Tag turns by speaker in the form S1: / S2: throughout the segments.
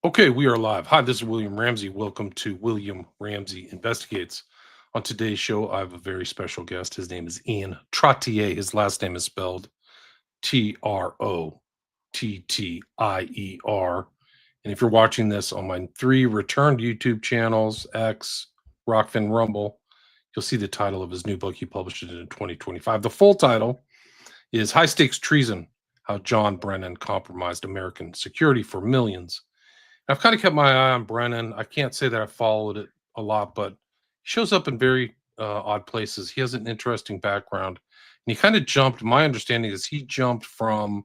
S1: Okay, we are live. Hi, this is William Ramsey. Welcome to William Ramsey Investigates. On today's show, I have a very special guest. His name is Ian Trottier. His last name is spelled Trottier. And if you're watching this on my three returned YouTube channels, X, Rockfin, Rumble, you'll see the title of his new book. He published it in 2025. The full title is High Stakes Treason: How John Brennan Compromised American Security for Millions. I've kind of kept my eye on Brennan. I can't say that I followed it a lot, but he shows up in very odd places. He has an interesting background, and he kind of jumped. My understanding is he jumped from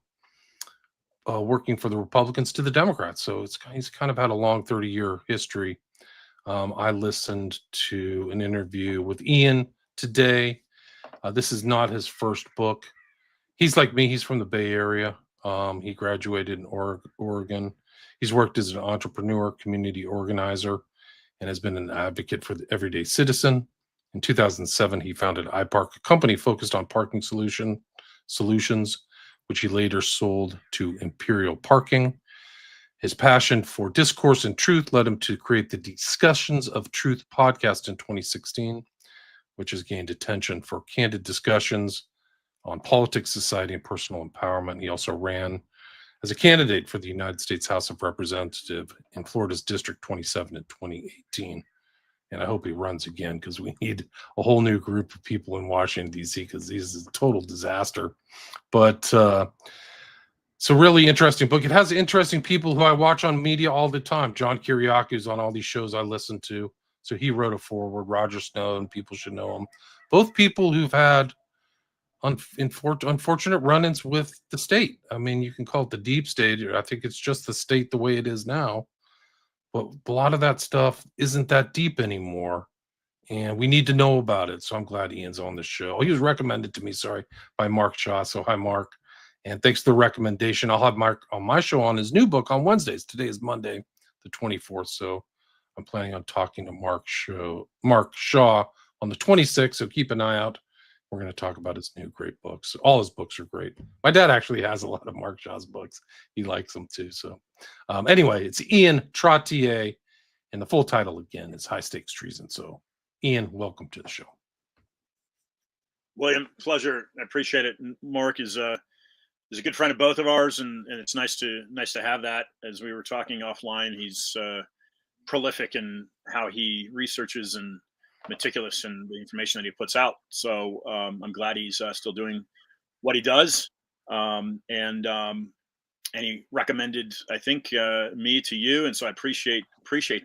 S1: working for the Republicans to the Democrats. So he's kind of had a long 30-year history. I listened to an interview with Ian today. This is not his first book. He's like me. He's from the Bay Area. He graduated in Oregon. He's worked as an entrepreneur, community organizer, and has been an advocate for the everyday citizen. In 2007, he founded iPark, a company focused on parking solutions, which he later sold to Imperial Parking. His passion for discourse and truth led him to create the Discussions of Truth podcast in 2016, which has gained attention for candid discussions on politics, society, and personal empowerment. He also ran as a candidate for the United States House of Representatives in Florida's District 27 in 2018. And I hope he runs again because we need a whole new group of people in Washington, D.C., because this is a total disaster. But it's a really interesting book. It has interesting people who I watch on media all the time. John Kiriakou is on all these shows I listen to. So he wrote a foreword. Roger Snow, and people should know him. Both people who've had unfortunate run-ins with the state. I mean, you can call it the deep state. I think it's just the state the way it is now. But a lot of that stuff isn't that deep anymore, and we need to know about it. So I'm glad Ian's on the show. He was recommended to me, by Mark Shaw. So hi, Mark, and thanks for the recommendation. I'll have Mark on my show on his new book on Wednesdays. Today is Monday, the 24th. So I'm planning on talking to Mark Shaw on the 26th. So keep an eye out. We're going to talk about his new great books. All his books are great. My dad actually has a lot of Mark Shaw's books. He likes them too. So anyway, it's Ian Trottier, and the full title again is High Stakes Treason. So Ian, welcome to the show.
S2: William, pleasure. I appreciate it. Mark is a good friend of both of ours, and it's nice to have that. As we were talking offline, he's prolific in how he researches and meticulous in the information that he puts out. So I'm glad he's still doing what he does. And he recommended, I think, me to you, and so I appreciate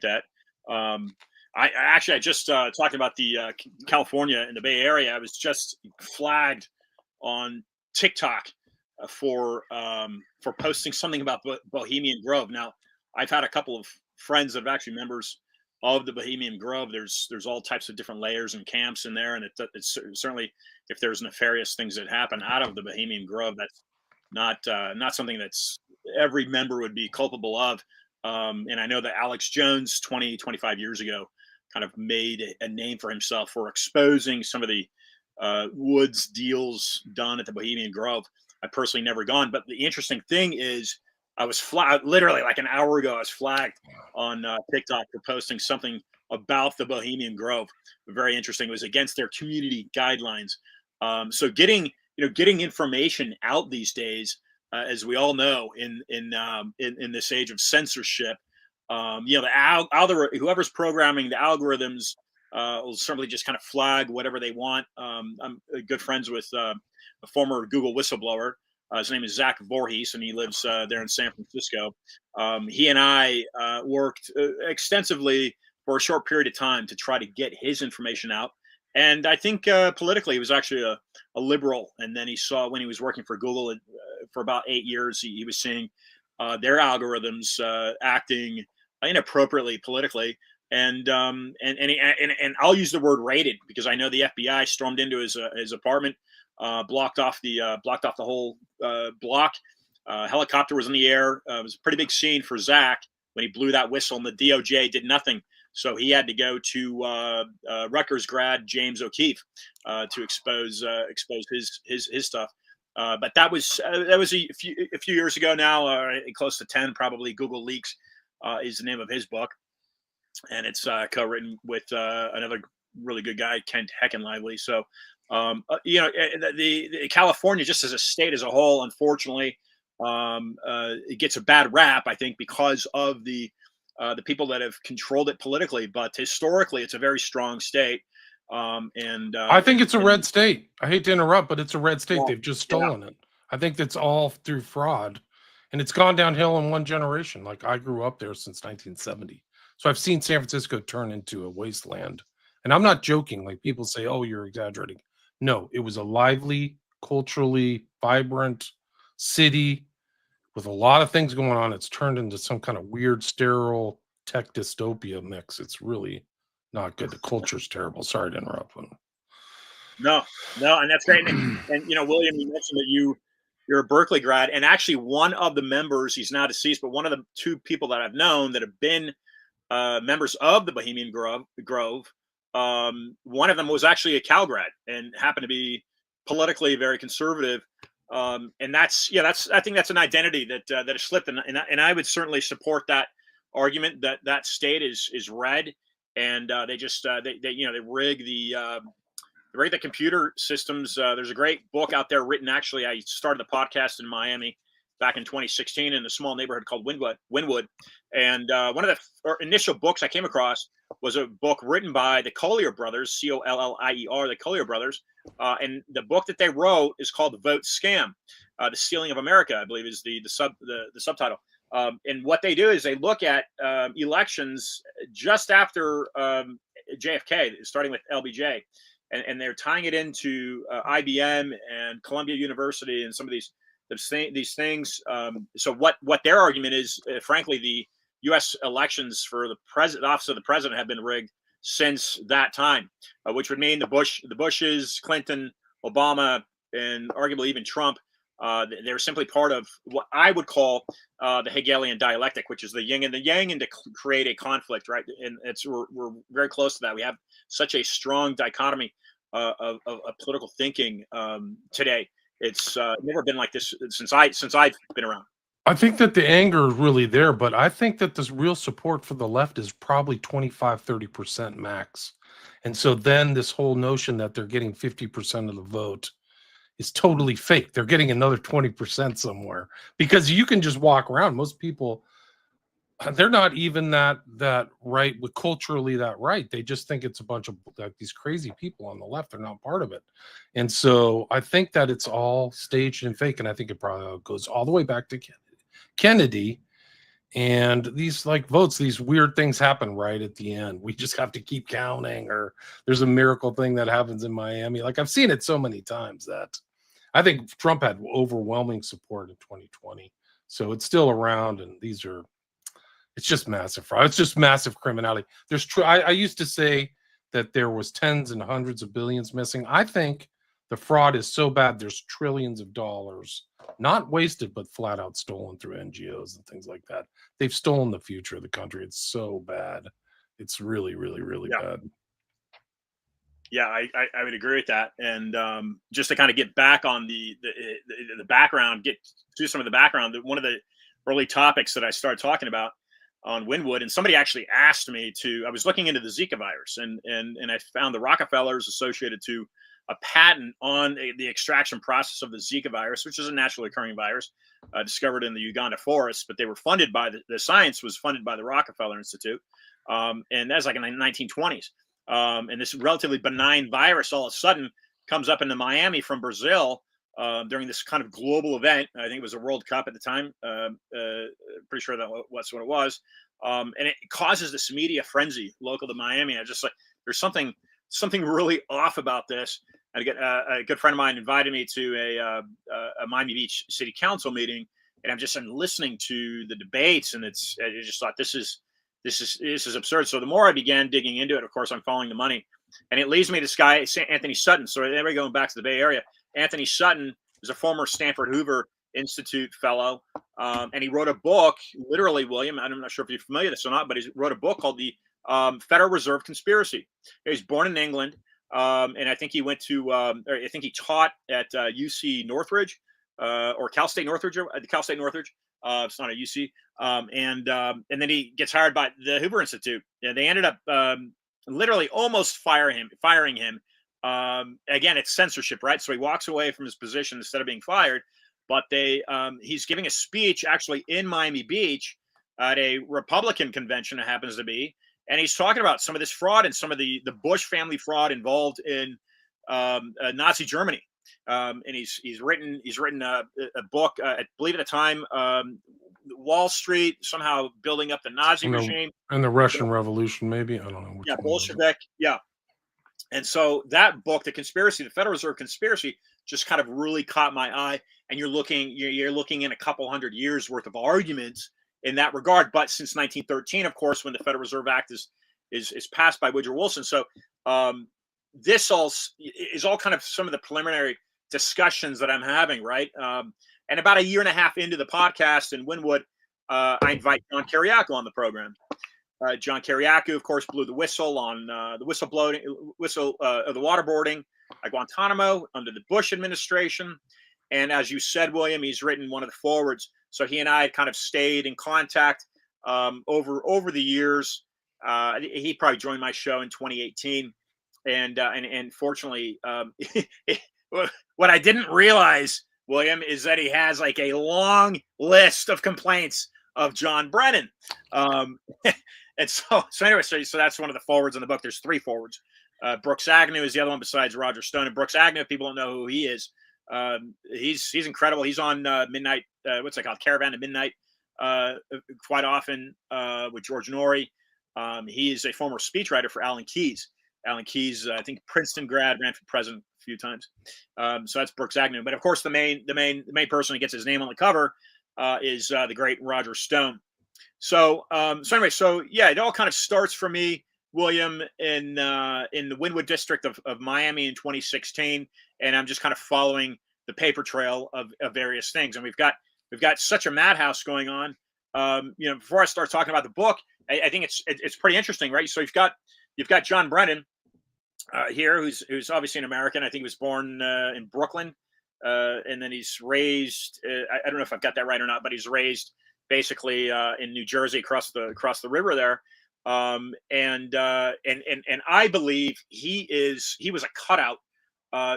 S2: that. I just talking about the California in the Bay Area. I was just flagged on TikTok for posting something about Bohemian Grove. Now, I've had a couple of friends that are actually members of the Bohemian Grove. There's all types of different layers and camps in there, and it's certainly, if there's nefarious things that happen out of the Bohemian Grove, that's not something that's every member would be culpable of. And I know that Alex Jones 25 years ago kind of made a name for himself for exposing some of the woods deals done at the Bohemian Grove. I personally never gone, but the interesting thing is I was flagged literally like an hour ago. I was flagged on TikTok for posting something about the Bohemian Grove. Very interesting. It was against their community guidelines. So getting information out these days, as we all know, in this age of censorship, whoever's programming the algorithms will certainly just kind of flag whatever they want. I'm good friends with a former Google whistleblower. His name is Zach Voorhees, and he lives there in San Francisco. He and I worked extensively for a short period of time to try to get his information out. And I think politically, he was actually a liberal. And then he saw, when he was working for Google for about 8 years, he was seeing their algorithms acting inappropriately politically. And I'll use the word raided, because I know the FBI stormed into his apartment, blocked off the whole block. Helicopter was in the air. It was a pretty big scene for Zach when he blew that whistle, and the DOJ did nothing. So he had to go to Rutgers grad James O'Keefe to expose his stuff. But that was a few years ago now, close to 10 probably. Google leaks is the name of his book, and it's co-written with another really good guy, Kent Heckenlively. So, the California, just as a state as a whole, unfortunately, it gets a bad rap, I think, because of the people that have controlled it politically. But historically, it's a very strong state.
S1: I think it's a red state. I hate to interrupt, but it's a red state.
S2: Well,
S1: They've just
S2: yeah.
S1: stolen it. I think that's all through fraud, and it's gone downhill in one generation. Like, I grew up there since 1970, so I've seen San Francisco turn into a wasteland. And I'm not joking. Like, people say, "Oh, you're exaggerating." No, it was a lively, culturally vibrant city with a lot of things going on. It's turned into some kind of weird, sterile tech dystopia mix. It's really not good. The culture's terrible. Sorry to interrupt.
S2: No, no, and that's great. And William, you mentioned that you're a Berkeley grad, and actually one of the members, he's now deceased, but one of the two people that I've known that have been members of the Bohemian Grove. One of them was actually a Cal grad and happened to be politically very conservative. And I think that's an identity that has slipped, and I would certainly support that argument that that state is red, and they just they rig the computer systems. There's a great book out there written. Actually, I started the podcast in Miami back in 2016 in a small neighborhood called Wynwood. And one of the initial books I came across was a book written by the Collier brothers, Collier, the Collier brothers. And the book that they wrote is called The Vote Scam, The Stealing of America, I believe is the subtitle. And what they do is they look at elections just after JFK, starting with LBJ. And they're tying it into IBM and Columbia University and some of these things. So what their argument is, frankly, the U.S. elections for the office of the president have been rigged since that time, which would mean the Bushes, Clinton, Obama, and arguably even Trump. They're simply part of what I would call the Hegelian dialectic, which is the yin and the yang, and to create a conflict, right? And we're very close to that. We have such a strong dichotomy of political thinking today. It's never been like this since I've been around.
S1: I think that the anger is really there, but I think that this real support for the left is probably 25-30% max. And so then this whole notion that they're getting 50% of the vote is totally fake. They're getting another 20% somewhere, because you can just walk around. Most people, they're not even that right, with culturally that right. They just think it's a bunch of like these crazy people on the left. They're not part of it. And so I think that it's all staged and fake. And I think it probably goes all the way back to Kennedy. And these like votes, these weird things happen right at the end. We just have to keep counting, or there's a miracle thing that happens in Miami. Like, I've seen it so many times that I think Trump had overwhelming support in 2020. So it's still around, and it's just massive fraud. It's just massive criminality. I used to say that there was tens and hundreds of billions missing. I think the fraud is so bad there's trillions of dollars not wasted but flat out stolen through NGOs and things like that. They've stolen the future of the country. It's so bad. It's really, really, really bad.
S2: Yeah, I would agree with that. And just to kind of get back on the background, get to some of the background, one of the early topics that I started talking about on Wynwood, and somebody actually asked me I was looking into the Zika virus, and I found the Rockefellers associated to a patent on the extraction process of the Zika virus, which is a naturally occurring virus discovered in the Uganda forest, but they were funded by the science was funded by the Rockefeller Institute. And that's like in the 1920s. And this relatively benign virus all of a sudden comes up into Miami from Brazil during this kind of global event. I think it was a World Cup at the time. Pretty sure that's what it was. And it causes this media frenzy local to Miami. I just like, there's something really off about this. And a good friend of mine invited me to a Miami Beach City Council meeting, and I'm listening to the debates, and I just thought this is absurd. So the more I began digging into it, of course, I'm following the money, and it leads me to this guy, Anthony Sutton. So there we go, back to the Bay Area. Anthony Sutton is a former Stanford Hoover Institute fellow, and he wrote a book, literally, William, I'm not sure if you're familiar with this or not, but he wrote a book called The Federal Reserve Conspiracy. He was born in England, and I think he went to, I think he taught at UC Northridge, or Cal State Northridge. Cal State Northridge. It's not a UC. And then he gets hired by the Hoover Institute. And they ended up literally almost firing him. Again, it's censorship, right? So he walks away from his position instead of being fired. But he's giving a speech actually in Miami Beach at a Republican convention, it happens to be, and he's talking about some of this fraud and some of the Bush family fraud involved in Nazi Germany. And he's written a book, I believe at the time, Wall Street somehow building up the Nazi regime
S1: and the Russian Revolution, maybe, I don't know which
S2: yeah,
S1: one
S2: Bolshevik, yeah. And so that book, The Federal Reserve Conspiracy, just kind of really caught my eye. And you're looking in a couple hundred years worth of arguments in that regard. But since 1913, of course, when the Federal Reserve Act is passed by Woodrow Wilson, so this all is all kind of some of the preliminary discussions that I'm having, right? And about a year and a half into the podcast in Wynwood, I invite John Kiriakou on the program. John Kiriakou, of course, blew the whistle on the whistle of the waterboarding at Guantanamo under the Bush administration. And as you said, William, he's written one of the forwards. So he and I had kind of stayed in contact over the years. He probably joined my show in 2018, and fortunately, what I didn't realize, William, is that he has like a long list of complaints of John Brennan. And so anyway, so that's one of the forwards in the book. There's 3 forwards. Brooks Agnew is the other one besides Roger Stone. And Brooks Agnew, if people don't know who he is, he's incredible. He's on Midnight, what's it called? Caravan to Midnight, quite often with George Norrie. He is a former speechwriter for Alan Keyes. Alan Keyes, I think Princeton grad, ran for president a few times. So that's Brooks Agnew. But of course, the main person who gets his name on the cover is the great Roger Stone. So anyway, yeah, it all kind of starts for me, William, in the Wynwood district of Miami in 2016, and I'm just kind of following the paper trail of various things. And we've got such a madhouse going on. Before I start talking about the book, I think it's pretty interesting, right? So you've got John Brennan here, who's obviously an American. I think he was born in Brooklyn, and then he's raised. I don't know if I've got that right or not, but he's raised basically in New Jersey across the river there. And I believe he was a cutout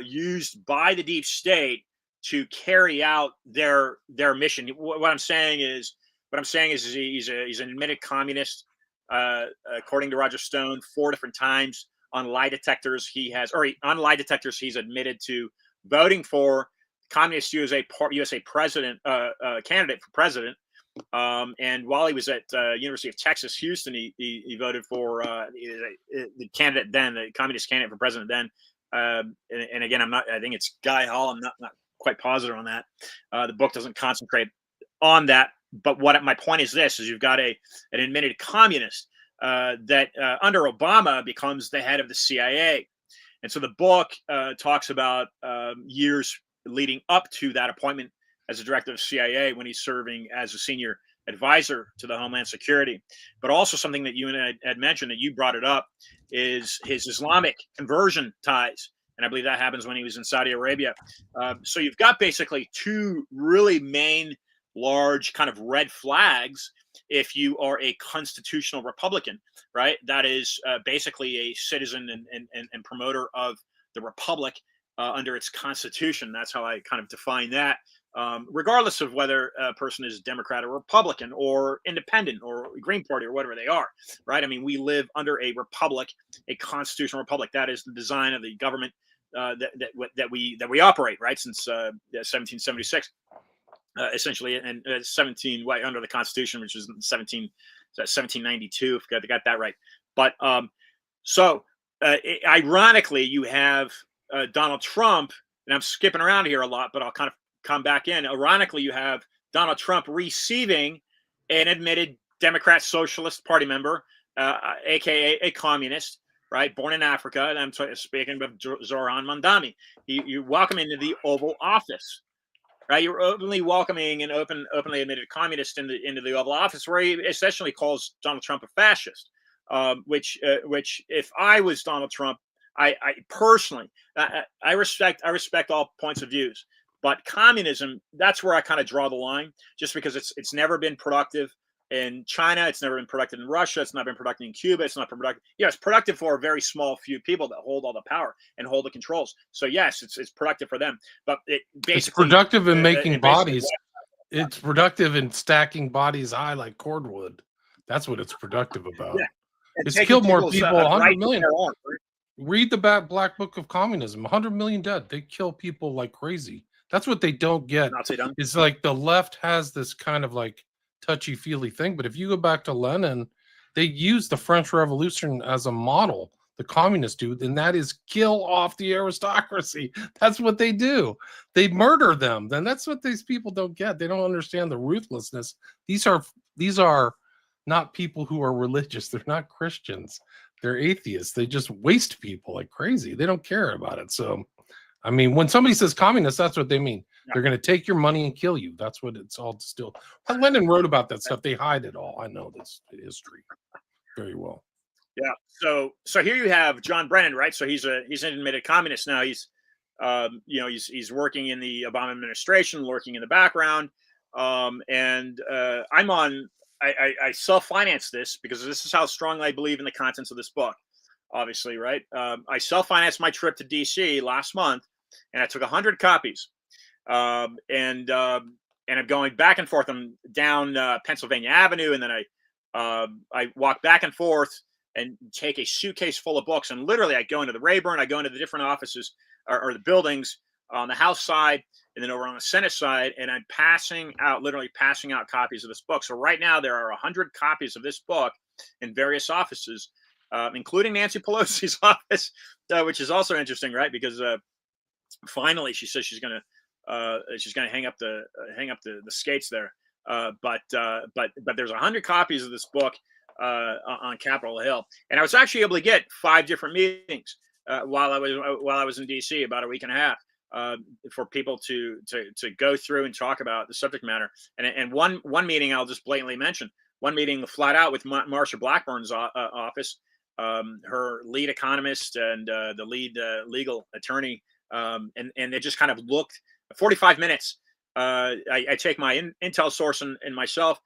S2: used by the deep state to carry out their mission. What I'm saying is he's an admitted communist. According to Roger Stone, 4 different times on lie detectors he's admitted to voting for Communist USA president candidate for president. And while he was at University of Texas, Houston, he voted for the candidate then, the communist candidate for president then. And again, I think it's Guy Hall. I'm not quite positive on that. The book doesn't concentrate on that. But my point is this: is you've got an admitted communist that under Obama becomes the head of the CIA. And so the book talks about years leading up to that appointment as a director of CIA when he's serving as a senior advisor to the Homeland Security. But also something that you and I had mentioned, that you brought it up, is his Islamic conversion ties. And I believe that happens when he was in Saudi Arabia. So you've got basically 2 really main large kind of red flags if you are a constitutional Republican, right? That is basically a citizen and promoter of the Republic under its Constitution. That's how I kind of define that. Regardless of whether a person is Democrat or Republican or independent or Green Party or whatever they are, right? I mean, we live under a republic, a constitutional republic. That is the design of the government that we operate, right, since 1776, essentially, and 17 under the Constitution, which is 1792. If I got that right. But ironically, you have Donald Trump, and I'm skipping around here a lot, but I'll kind of come back in. Ironically, you have Donald Trump receiving an admitted Democrat Socialist Party member, aka a communist, right, born in Africa. And I'm speaking of Zoran Mandami. You welcome into the Oval Office, right? You're openly welcoming an openly admitted communist into the Oval Office, where he essentially calls Donald Trump a fascist. Which if I was Donald Trump, I personally, I respect all points of views. But communism, that's where I kind of draw the line, just because it's never been productive in China. It's never been productive in Russia. It's not been productive in Cuba. It's not productive. It's productive for a very small few people that hold all the power and hold the controls. So yes, it's productive for them. But
S1: it's productive in making bodies. It's productive in stacking bodies high like cordwood. That's what it's productive about.
S2: Yeah.
S1: It's killed more people, 100 million. Read the Black Book of Communism. 100 million dead. They kill people like crazy. That's what they don't get. It's like the left has this kind of like touchy-feely thing. But if you go back to Lenin, they use the French Revolution as a model. The communists do, and that is kill off the aristocracy. That's what they do. They murder them. Then that's what these people don't get. They don't understand the ruthlessness. These are not people who are religious. They're not Christians. They're atheists. They just waste people like crazy. They don't care about it. So, I mean, when somebody says communist, that's what they mean. Yeah. They're going to take your money and kill you. That's what it's all distilled. Lenin wrote about that stuff. They hide it all. I know this history very well.
S2: Yeah. So here you have John Brennan, right? So he's an admitted communist now. He's he's working in the Obama administration, lurking in the background. And I'm on. I self-finance this because this is how strongly I believe in the contents of this book, obviously, right? I self-financed my trip to DC last month, and I took 100 copies. And I'm going back and forth. I'm down Pennsylvania Avenue, and then I walk back and forth and take a suitcase full of books. And literally, I go into the Rayburn, I go into the different offices or the buildings on the House side, and then over on the Senate side, and I'm literally passing out copies of this book. So right now there are 100 copies of this book in various offices, including Nancy Pelosi's office, which is also interesting, right? Because finally she says she's going to hang up the skates there. But there's 100 copies of this book on Capitol Hill, and I was actually able to get 5 different meetings while I was in DC about a week and a half. For people to go through and talk about the subject matter. And one meeting I'll just blatantly mention, one meeting flat out with Marsha Blackburn's office, her lead economist and the lead legal attorney. And they just kind of looked 45 minutes. I take my intel source and myself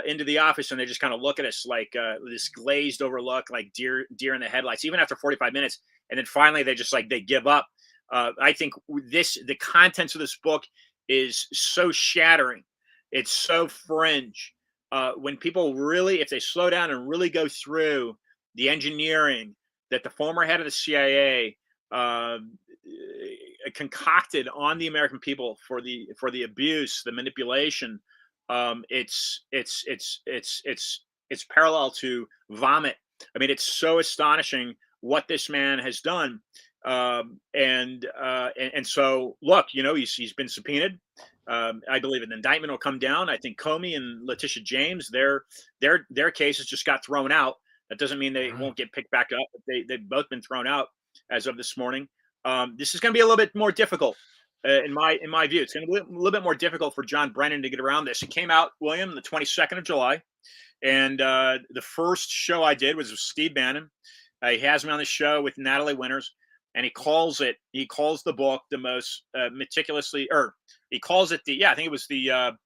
S2: into the office, and they just kind of look at us like this glazed over look, like deer in the headlights, even after 45 minutes. And then finally they give up. I think the contents of this book is so shattering. It's so fringe. When people really, if they slow down and really go through the engineering that the former head of the CIA concocted on the American people for the abuse, the manipulation, it's parallel to vomit. I mean, it's so astonishing what this man has done. And so look, he's been subpoenaed. I believe an indictment will come down. I think Comey and Letitia James, their cases just got thrown out. That doesn't mean they won't get picked back up. But they've both been thrown out as of this morning. This is going to be a little bit more difficult in my view. It's going to be a little bit more difficult for John Brennan to get around this. It came out, William, the 22nd of July. And the first show I did was with Steve Bannon. He has me on the show with Natalie Winters. And he calls the book the most meticulously, or he calls it I think it was the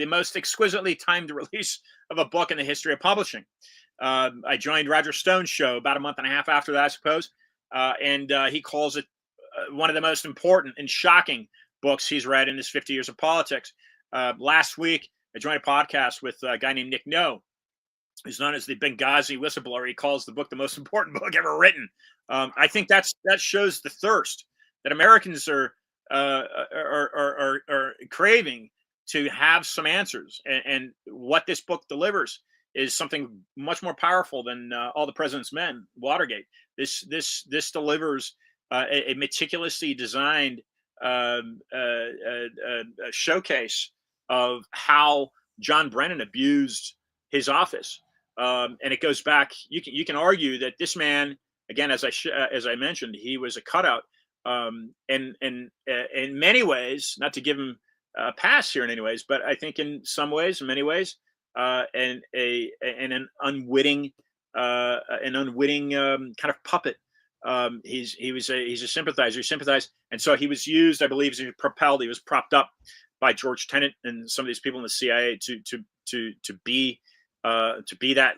S2: most exquisitely timed release of a book in the history of publishing. I joined Roger Stone's show about a month and a half after that, I suppose. And he calls it one of the most important and shocking books he's read in his 50 years of politics. Last week, I joined a podcast with a guy named Nick No, who's known as the Benghazi whistleblower. He calls the book the most important book ever written. I think that shows the thirst that Americans are craving to have some answers, and what this book delivers is something much more powerful than All the President's Men, Watergate. This delivers a meticulously designed showcase of how John Brennan abused his office. And it goes back. You can argue that this man, again, as I mentioned, he was a cutout. And in many ways, not to give him a pass here in any ways, but I think in some ways, in many ways, and an unwitting kind of puppet. He's a sympathizer. He sympathized, and so he was used. I believe he was propped up by George Tenet and some of these people in the CIA to to be that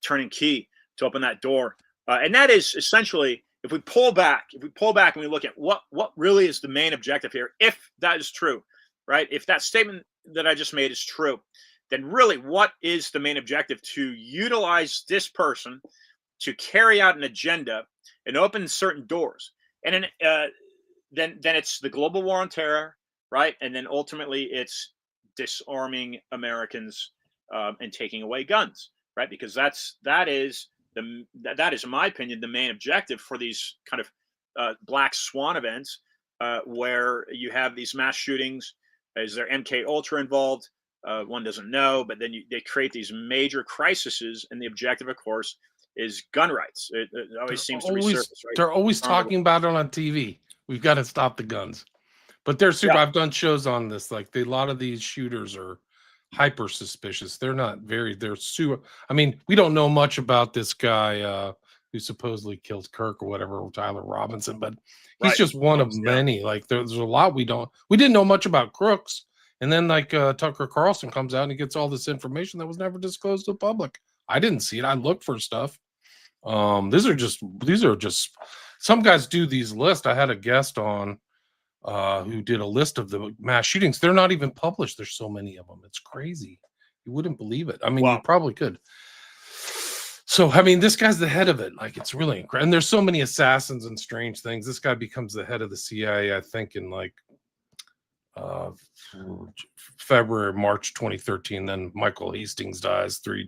S2: turning key to open that door. And that is essentially, if we pull back and we look at what really is the main objective here, if that is true, right? If that statement that I just made is true, then really what is the main objective? To utilize this person to carry out an agenda and open certain doors. And then it's the global war on terror, right? And then ultimately it's disarming Americans and taking away guns, right? Because that is, in my opinion, the main objective for these kind of black swan events, where you have these mass shootings. Is there MK Ultra involved? One doesn't know, but then they create these major crises, and the objective, of course, is gun rights. It always seems to resurface, right?
S1: They're always talking about it on TV. We've got to stop the guns. But they're super.
S2: Yeah.
S1: I've done shows on this. Like a lot of these shooters are hyper suspicious. They're not very. They're super. I mean, we don't know much about this guy who supposedly killed Kirk or whatever, Tyler Robinson, but he's
S2: Right.
S1: just one of many. Like there's a lot we didn't know much about crooks. And then like Tucker Carlson comes out and he gets all this information that was never disclosed to the public. I didn't see it. I looked for stuff. These are just some guys do these lists. I had a guest on who did a list of the mass shootings. They're not even published. There's so many of them. It's crazy. You wouldn't believe it. I mean,
S2: Wow.
S1: You probably could. So, I mean, this guy's the head of it. Like, it's really incredible. And there's so many assassins and strange things. This guy becomes the head of the CIA, I think, in like February, March 2013. Then Michael Hastings dies 3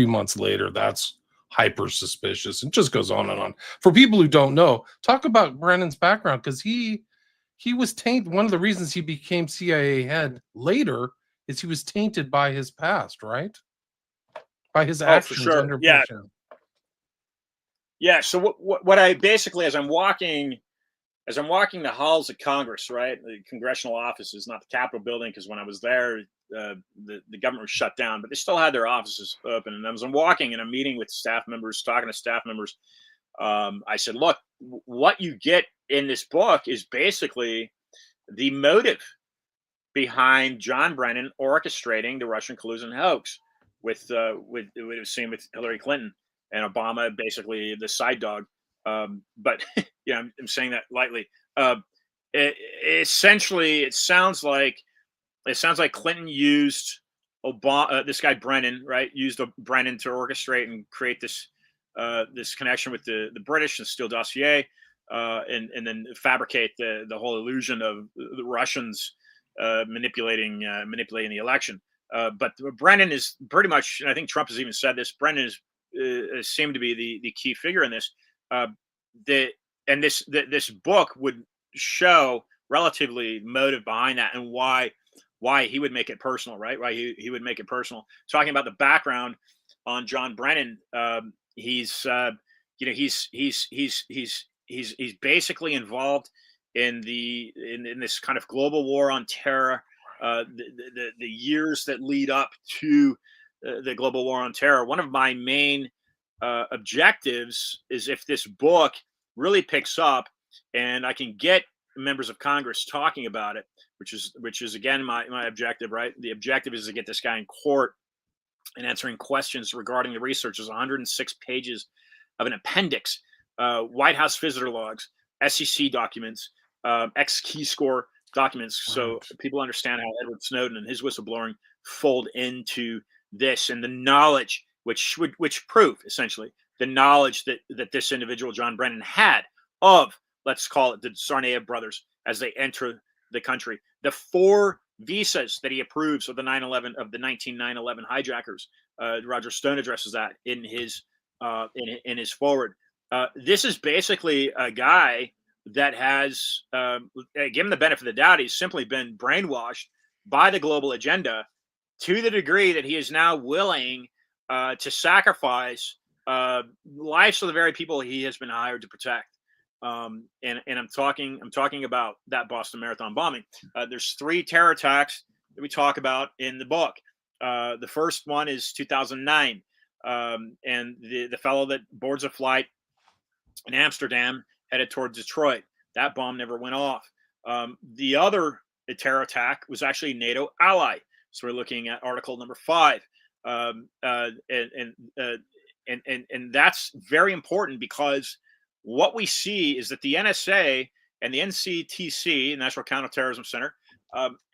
S1: months later. That's hyper suspicious. It just goes on and on. For people who don't know, talk about Brennan's background, because he was tainted. One of the reasons he became CIA head later is he was tainted by his past, right? By his actions under Bush.
S2: Yeah. So what I basically, as I'm walking the halls of Congress, right, the congressional offices, not the Capitol building, because when I was there, the government was shut down, but they still had their offices open. And as I'm walking and I'm meeting with staff members, talking to staff members, I said, look, what you get in this book is basically the motive behind John Brennan orchestrating the Russian collusion hoax with it was seen with Hillary Clinton and Obama, basically the side dog. But yeah, I'm saying that lightly. Essentially, it sounds like Clinton used Obama, this guy Brennan, right? Used Brennan to orchestrate and create this connection with the British and Steele dossier, and then fabricate the whole illusion of the Russians manipulating the election. But Brennan is pretty much, and I think Trump has even said this, Brennan is seemed to be the key figure in this. This book would show relatively motive behind that, and why he would make it personal, right? Why he would make it personal. Talking about the background on John Brennan, he's basically involved in this kind of global war on terror. The years that lead up to the global war on terror. One of my main objectives is, if this book really picks up and I can get members of Congress talking about it, which is again my objective, right? The objective is to get this guy in court and answering questions regarding the research. There's 106 pages of an appendix, White House visitor logs, SEC documents, ex-key score documents, so people understand how Edward Snowden and his whistleblowing fold into this, and the knowledge which prove essentially the knowledge that this individual John Brennan had of, let's call it, the Tsarnaev brothers as they enter the country, the 4 visas that he approves of the 1911 hijackers. Roger Stone addresses that in his foreword. This is basically a guy that has, given the benefit of the doubt, he's simply been brainwashed by the global agenda to the degree that he is now willing to sacrifice lives of the very people he has been hired to protect. And I'm talking about that Boston Marathon bombing. There's 3 terror attacks that we talk about in the book. The first one is 2009, and the fellow that boards a flight in Amsterdam headed towards Detroit. That bomb never went off. The other terror attack was actually a NATO ally, So we're looking at article number 5. And that's very important, because what we see is that the NSA and the NCTC, National Counterterrorism Center,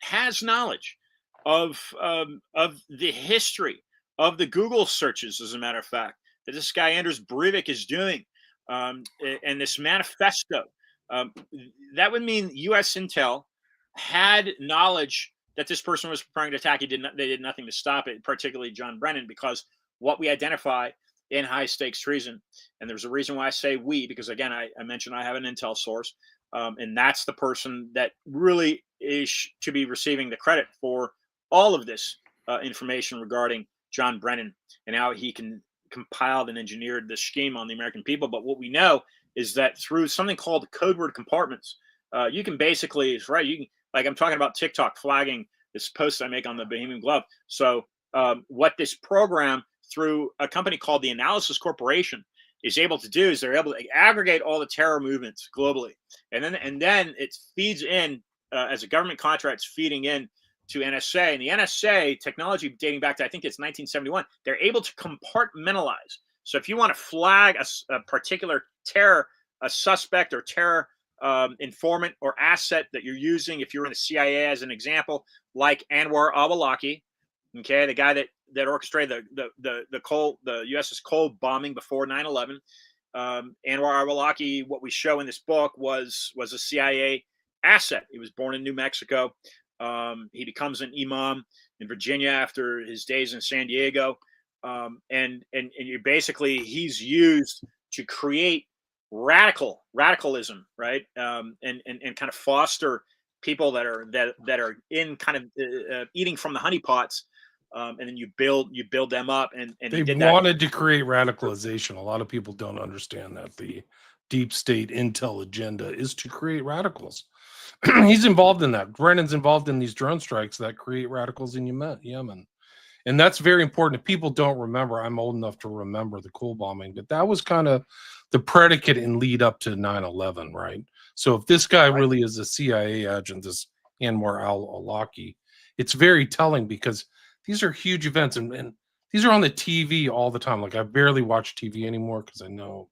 S2: has knowledge of the history of the Google searches, as a matter of fact, that this guy Anders Breivik is doing, and this manifesto. That would mean U.S. intel had knowledge that this person was preparing to attack. They did nothing to stop it, particularly John Brennan, because what we identify in high stakes treason, and there's a reason why I say we, because again, I mentioned I have an intel source, and that's the person that really is to be receiving the credit for all of this information regarding John Brennan and how he compiled and engineered this scheme on the American people. But what we know is that through something called code word compartments, you can basically, right, you can, like I'm talking about TikTok flagging this post I make on the Bohemian Glove. So what this program through a company called the Analysis Corporation is able to do is they're able to aggregate all the terror movements globally. And then it feeds in as a government contract, it's feeding in to NSA, and the NSA technology dating back to, I think it's 1971, they're able to compartmentalize. So if you want to flag a particular terror, a suspect or terror informant or asset that you're using, if you're in the CIA as an example, like Anwar al-Awlaki, okay, the guy that orchestrated the USS Cole bombing before 9/11. Anwar al-Awlaki, what we show in this book was a CIA asset. He was born in New Mexico. He becomes an imam in Virginia after his days in San Diego, and you basically he's used to create radicalism, right? And kind of foster people that are in kind of eating from the honeypots, and then you build them up. And
S1: they wanted to create radicalization. A lot of people don't understand that the deep state intel agenda is to create radicals. He's involved in that. Brennan's involved in these drone strikes that create radicals in Yemen. And that's very important. If people don't remember, I'm old enough to remember the Cole bombing, but that was kind of the predicate and lead up to 9/11, right? So if this guy really is a CIA agent, this Anwar al-Awlaki, it's very telling, because these are huge events, and these are on the TV all the time. Like, I barely watch TV anymore because I know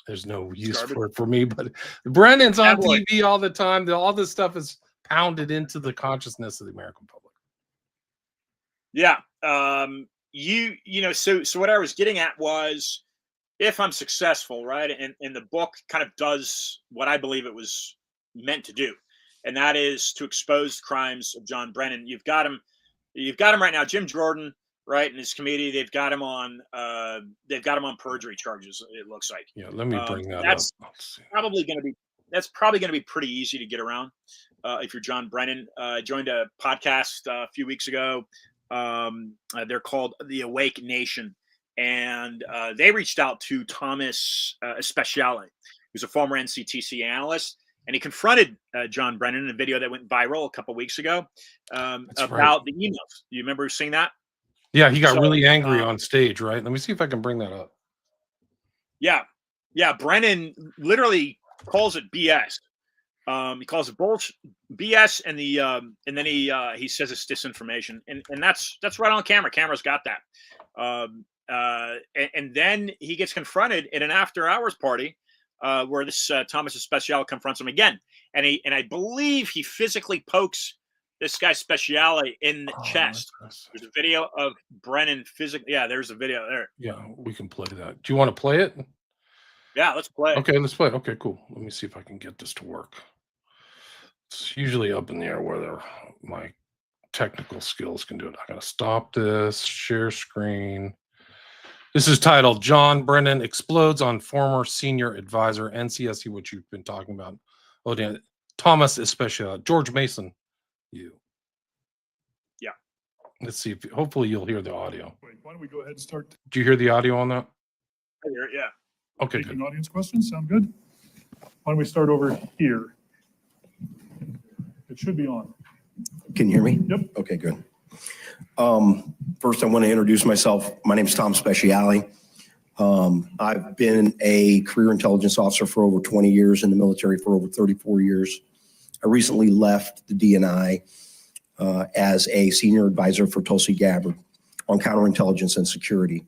S1: there's no use for it for me, but Brennan's on TV all the time. All this stuff is pounded into the consciousness of the American public.
S2: Yeah. So what I was getting at was, if I'm successful, right, and the book kind of does what I believe it was meant to do, and that is to expose the crimes of John Brennan. You've got him right now, Jim Jordan, right, and his committee. They've got him on perjury charges. It looks like.
S1: Yeah, let me bring that
S2: that's
S1: up.
S2: Probably going to be pretty easy to get around if you're John Brennan. I joined a podcast a few weeks ago. They're called The Awake Nation, and they reached out to Thomas Speciale, who's a former NCTC analyst, and he confronted John Brennan in a video that went viral a couple weeks ago about the emails. You remember seeing that?
S1: Yeah, he got really angry on stage, right? Let me see if I can bring that up.
S2: Yeah. Brennan literally calls it BS. He calls it bullshit, BS, and then he says it's disinformation, and that's right on camera. Camera's got that. And then he gets confronted in an after-hours party where this Thomas Speciale confronts him again, and I believe he physically pokes this guy Speciale in the chest. There's a video of Brennan physically. Yeah, there's a video there.
S1: Yeah, we can play that. Do you want to play it?
S2: Yeah, let's play it.
S1: Okay, let's play it. Okay, cool. Let me see if I can get this to work. It's usually up in the air whether my technical skills can do it. I gotta stop this, share screen. This is titled John Brennan Explodes on Former Senior Advisor, NCSC, which you've been talking about. Oh, damn. Thomas Speciale, George Mason. Yeah. Let's see if hopefully you'll hear the audio.
S3: Wait, why don't we go ahead and start?
S1: Do you hear the audio on that?
S2: I hear it, yeah.
S1: Okay,
S3: Taking
S1: good.
S3: audience questions, sound good? Why don't we start over here? It should be on.
S4: Can you hear me?
S3: Yep.
S4: Okay, good. First, I want to introduce myself. My name is Tom Speciale. I've been a career intelligence officer for over 20 years, in the military for over 34 years. I recently left the DNI as a senior advisor for Tulsi Gabbard on counterintelligence and security.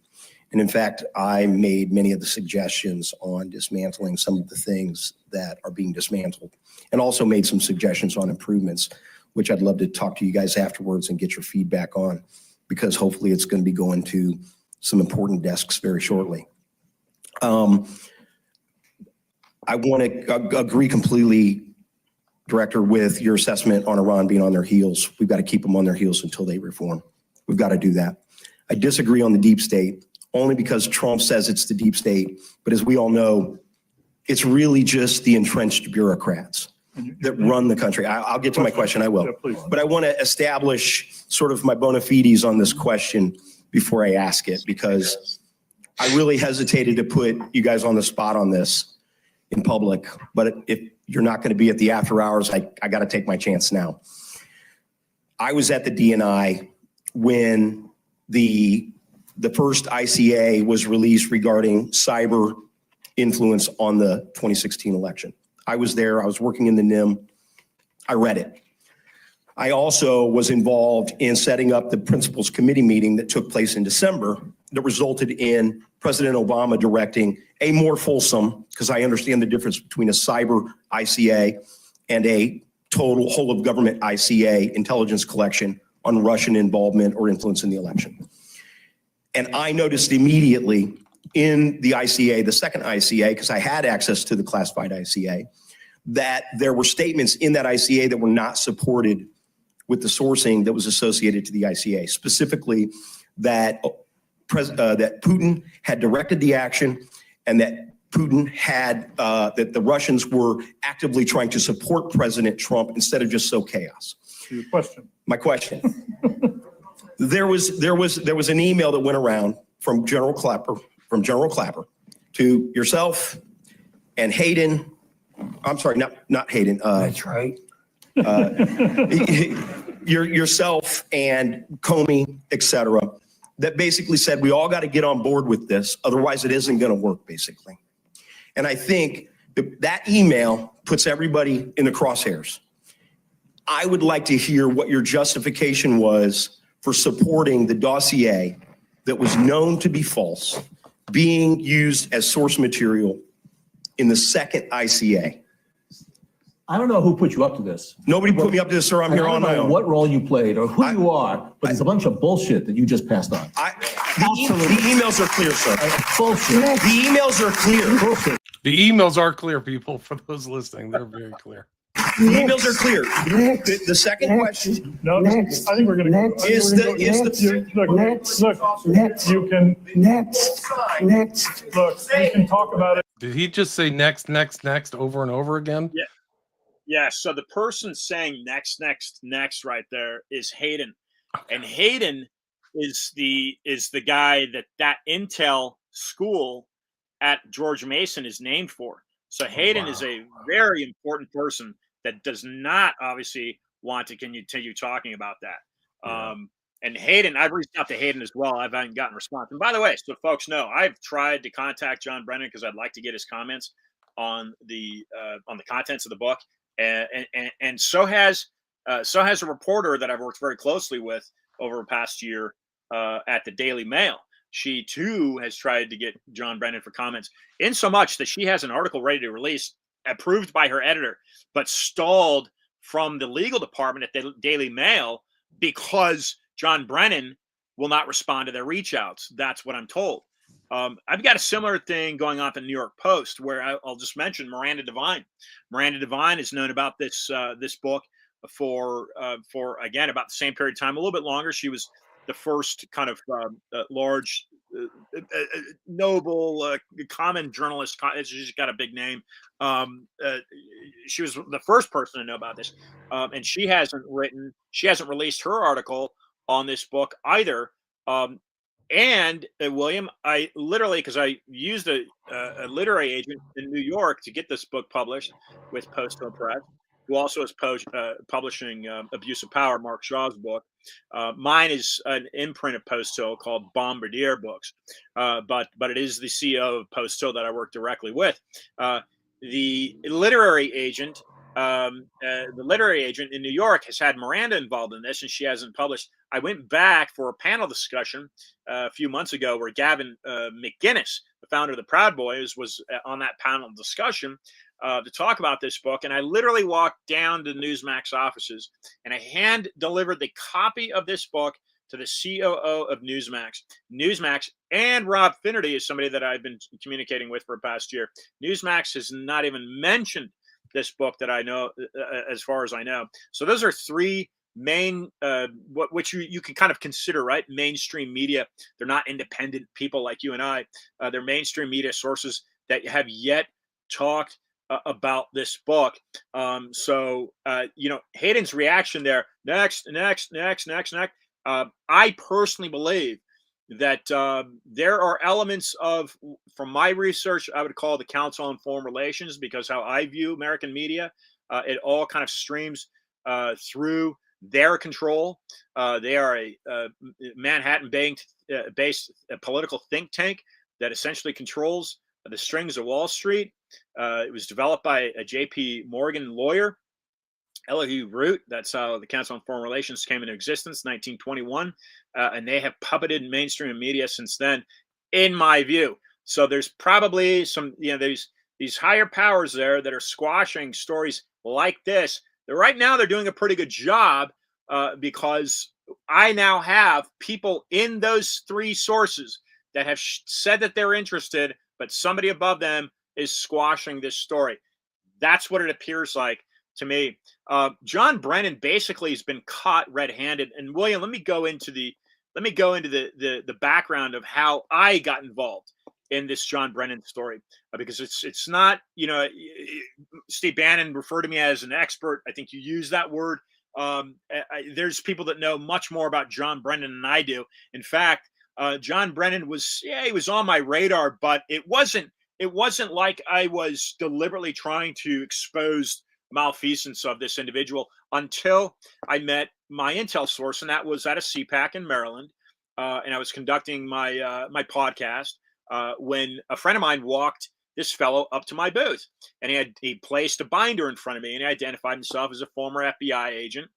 S4: And in fact, I made many of the suggestions on dismantling some of the things that are being dismantled, and also made some suggestions on improvements, which I'd love to talk to you guys afterwards and get your feedback on, because hopefully it's going to be going to some important desks very shortly. I want to agree completely, Director, with your assessment on Iran being on their heels. We've got to keep them on their heels until they reform. We've got to do that. I disagree on the deep state, only because Trump says it's the deep state. But as we all know, it's really just the entrenched bureaucrats that run the country. I'll get to my question, I will.
S3: Yeah, please.
S4: But I want to establish sort of my bona fides on this question before I ask it, because I really hesitated to put you guys on the spot on this in public. But if you're not going to be at the after hours, I got to take my chance now. I was at the DNI when the first ICA was released regarding cyber influence on the 2016 election. I was there. I was working in the NIM. I read it. I also was involved in setting up the principals committee meeting that took place in December that resulted in President Obama directing a more fulsome, because I understand the difference between a cyber ICA and a total whole of government ICA intelligence collection on Russian involvement or influence in the election. And I noticed immediately in the ICA, the second ICA, because I had access to the classified ICA, that there were statements in that ICA that were not supported with the sourcing that was associated to the ICA, specifically that that Putin had directed the action, and that Putin had, that the Russians were actively trying to support President Trump instead of just sow chaos.
S3: Your question.
S4: My question. There was an email that went around from General Clapper to yourself and Hayden. I'm sorry, not Hayden.
S5: That's right.
S4: Yourself and Comey, et cetera, that basically said we all got to get on board with this, otherwise it isn't going to work, basically. And I think that email puts everybody in the crosshairs. I would like to hear what your justification was for supporting the dossier that was known to be false being used as source material in the second ICA.
S5: I don't know who put you up to this.
S4: Nobody put me up to this, sir. I'm here on my
S5: I don't know
S4: own.
S5: what role you played or who you are, but it's a bunch of bullshit that you just passed on.
S4: The emails are clear, sir.
S5: Bullshit.
S4: The emails are clear.
S5: Bullshit.
S1: The emails are clear, people. For those listening, they're very clear.
S4: The emails are clear. The second question
S3: No, I think we're going to go.
S4: is
S3: Look, you can talk about it.
S1: Did he just say next over and over again?
S2: Yeah. Yeah. So the person saying next right there is Hayden, and Hayden is the guy that Intel school at George Mason is named for. So Hayden is a very important person that does not obviously want to continue talking about that. And Hayden, I've reached out to Hayden as well. I haven't gotten a response. And by the way, so folks know, I've tried to contact John Brennan because I'd like to get his comments on the contents of the book. And so has a reporter that I've worked very closely with over the past year at the Daily Mail. She too has tried to get John Brennan for comments, in so much that she has an article ready to release, approved by her editor, but stalled from the legal department at the Daily Mail because John Brennan will not respond to their reach outs. That's what I'm told. I've got a similar thing going on at the New York Post, where I'll just mention Miranda Devine. Miranda Devine has known about this book for again about the same period of time, a little bit longer. She was the first kind of large, noble, common journalist. She's got a big name. She was the first person to know about this, and she hasn't released her article on this book either. And William, I literally, because I used a literary agent in New York to get this book published with Post Hill Press, who also is publishing Abuse of Power, Mark Shaw's book. Mine is an imprint of Post Hill called Bombardier Books, but it is the CEO of Post Hill that I work directly with. The literary agent the literary agent in New York, has had Miranda involved in this, and she hasn't published. I went back for a panel discussion a few months ago where Gavin McGinnis, the founder of the Proud Boys, was on that panel discussion to talk about this book. And I literally walked down to Newsmax offices and I hand delivered the copy of this book to the COO of Newsmax. Newsmax and Rob Finnerty is somebody that I've been communicating with for the past year. Newsmax has not even mentioned this book that I know, as far as I know. So those are three main, which you can kind of consider, right? Mainstream media. They're not independent people like you and I. They're mainstream media sources that have yet talked about this book. Hayden's reaction there, next. I personally believe that there are elements of, from my research, I would call the Council on Foreign Relations, because how I view American media, it all kind of streams through their control. They are a Manhattan-based political think tank that essentially controls the strings of Wall Street. It was developed by a J.P. Morgan lawyer, Elihu Root. That's how the Council on Foreign Relations came into existence, 1921. And they have puppeted mainstream media since then, in my view. So there's probably some, these higher powers there that are squashing stories like this. Right now, they're doing a pretty good job because I now have people in those three sources that have said that they're interested, but somebody above them is squashing this story. That's what it appears like to me. John Brennan basically has been caught red-handed. And William, let me go into the background of how I got involved in this John Brennan story, because it's not, Steve Bannon referred to me as an expert. I think you use that word. There's people that know much more about John Brennan than I do. In fact, John Brennan he was on my radar, but it wasn't like I was deliberately trying to expose malfeasance of this individual until I met my intel source, and that was at a CPAC in Maryland. And I was conducting my podcast when a friend of mine walked this fellow up to my booth, and he placed a binder in front of me, and he identified himself as a former FBI agent,